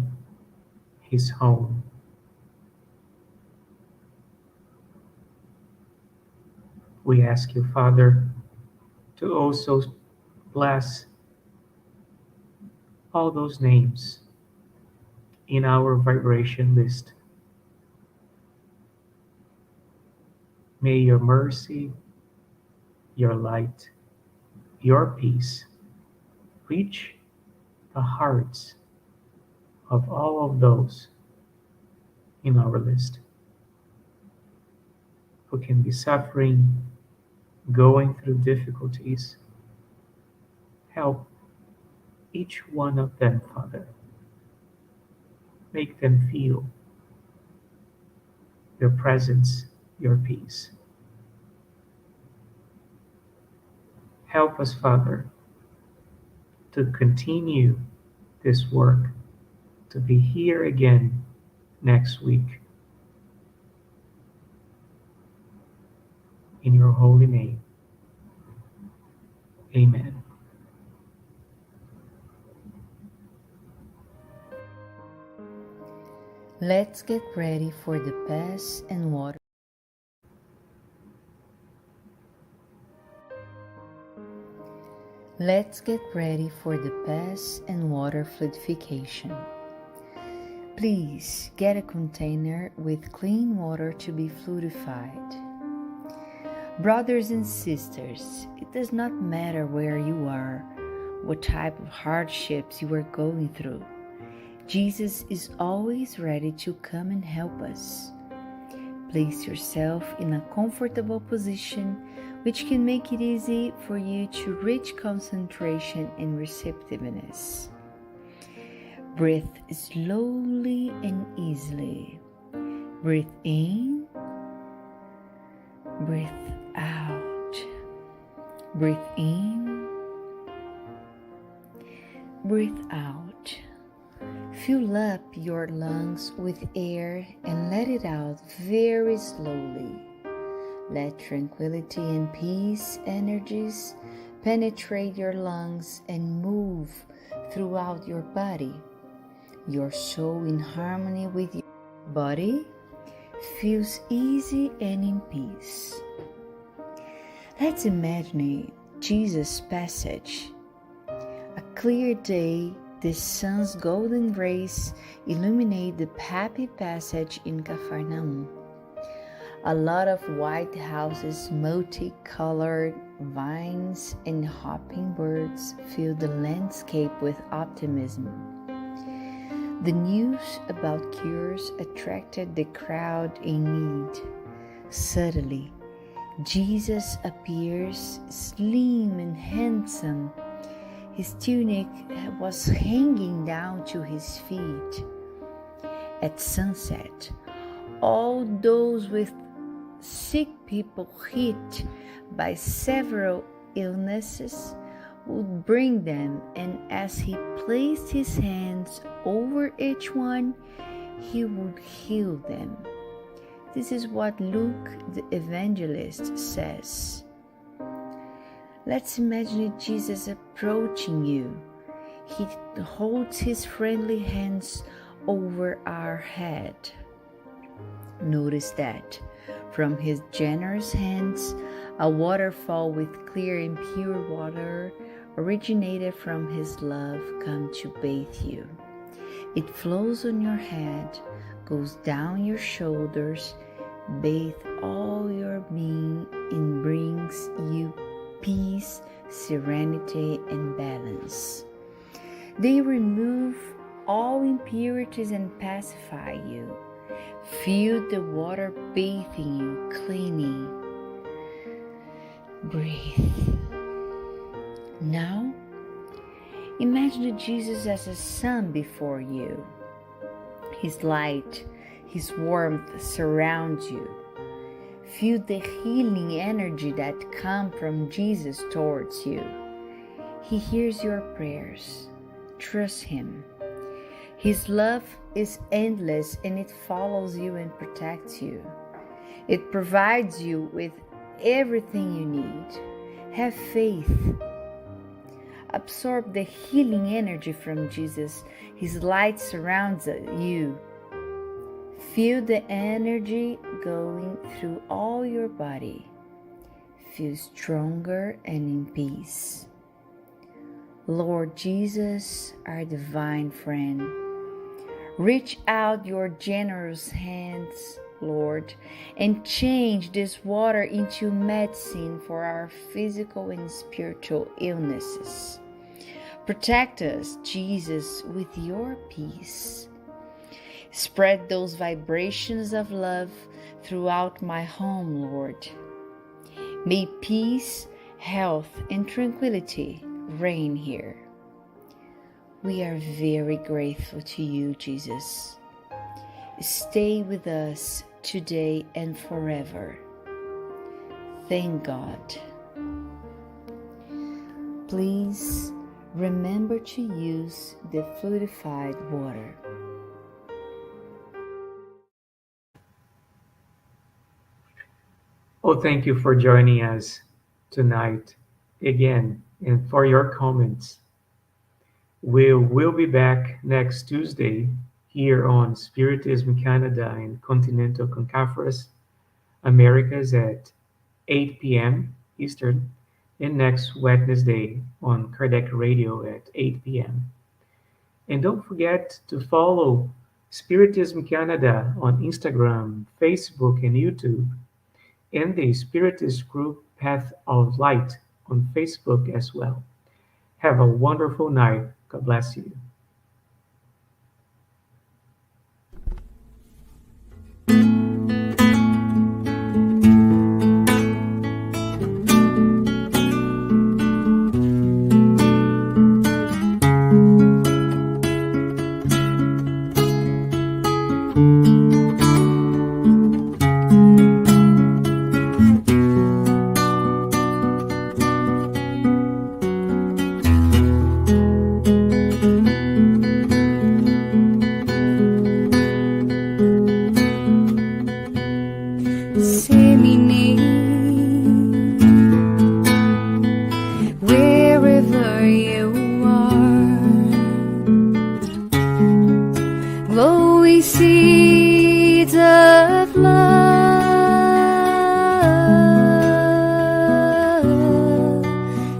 his home. We ask you, Father, to also bless all those names in our vibration list May your mercy, your light, your peace reach the hearts of all of those in our list who can be suffering, going through difficulties. Help each one of them, Father. Make them feel your presence, your peace. Help us, Father, to continue this work, to be here again next week. In your holy name, amen. Let's get ready for the pass and water. Let's get ready for the pass and water fluidification. Please get a container with clean water to be fluidified. Brothers and sisters, it does not matter where you are, what type of hardships you are going through. Jesus is always ready to come and help us. Place yourself in a comfortable position which can make it easy for you to reach concentration and receptiveness. Breathe slowly and easily. Breathe in, breathe out. Breathe in, breathe out. Fill up your lungs with air and let it out very slowly. Let tranquility and peace energies penetrate your lungs and move throughout your body. Your soul in harmony with your body feels easy and in peace. Let's imagine Jesus' passage. A clear day, the sun's golden rays illuminate the happy passage in Capernaum. A lot of white houses, multicolored vines, and hopping birds fill the landscape with optimism. The news about cures attracted the crowd in need. Suddenly, Jesus appears slim and handsome. His tunic was hanging down to his feet. At sunset, all those with sick people hit by several illnesses would bring them, and as he placed his hands over each one, he would heal them. This is what Luke the evangelist says. Let's imagine Jesus approaching you. He holds his friendly hands over our head. Notice that from his generous hands, a waterfall with clear and pure water originated from his love come to bathe you. It flows on your head, goes down your shoulders, bathe all your being, and brings you peace, serenity, and balance. They remove all impurities and pacify you. Feel the water bathing you, cleaning. Breathe. Now, imagine Jesus as a sun before you. His light, his warmth surrounds you. Feel the healing energy that comes from Jesus towards you. He hears your prayers. Trust him. His love is endless and it follows you and protects you. It provides you with everything you need. Have faith. Absorb the healing energy from Jesus. His light surrounds you. Feel the energy going through all your body. Feel stronger and in peace. Lord Jesus, our divine friend, reach out your generous hands Lord, and change this water into medicine for our physical and spiritual illnesses. Protect us, Jesus, with your peace. Spread those vibrations of love throughout my home, Lord. May peace, health, and tranquility reign here. We are very grateful to you, Jesus. Stay with us today and forever. Thank God. Please remember to use the fluidified water. Oh, thank you for joining us tonight again and for your comments. We'll be back next Tuesday here on Spiritism Canada and Continental Concaferous Americas at 8 p.m. Eastern, and next Wednesday on Kardec Radio at 8 p.m. And don't forget to follow Spiritism Canada on Instagram, Facebook, and YouTube, and the Spiritist group Path of Light on Facebook as well. Have a wonderful night. God bless you. Wherever you are, glowing seeds of love,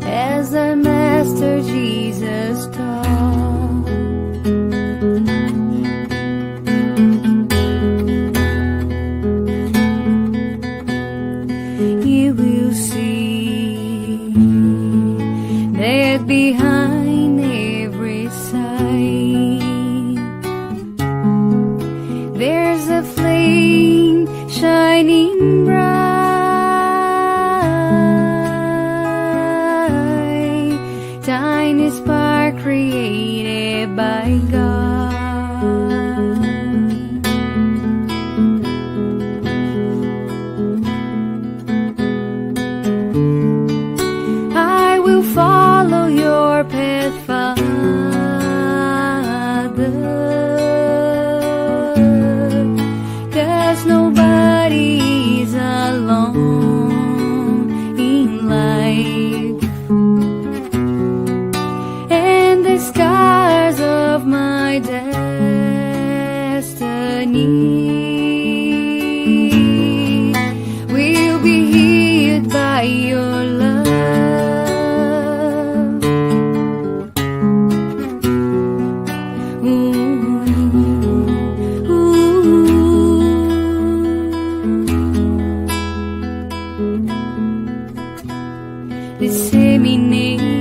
as our Master Jesus taught. You will see that behind every sight there's a flame shining bright, tiny spark created by God. I will follow your path, Father, 'cause nobody is alone in life, and the scars of my destiny will be healed by your love. Disseminate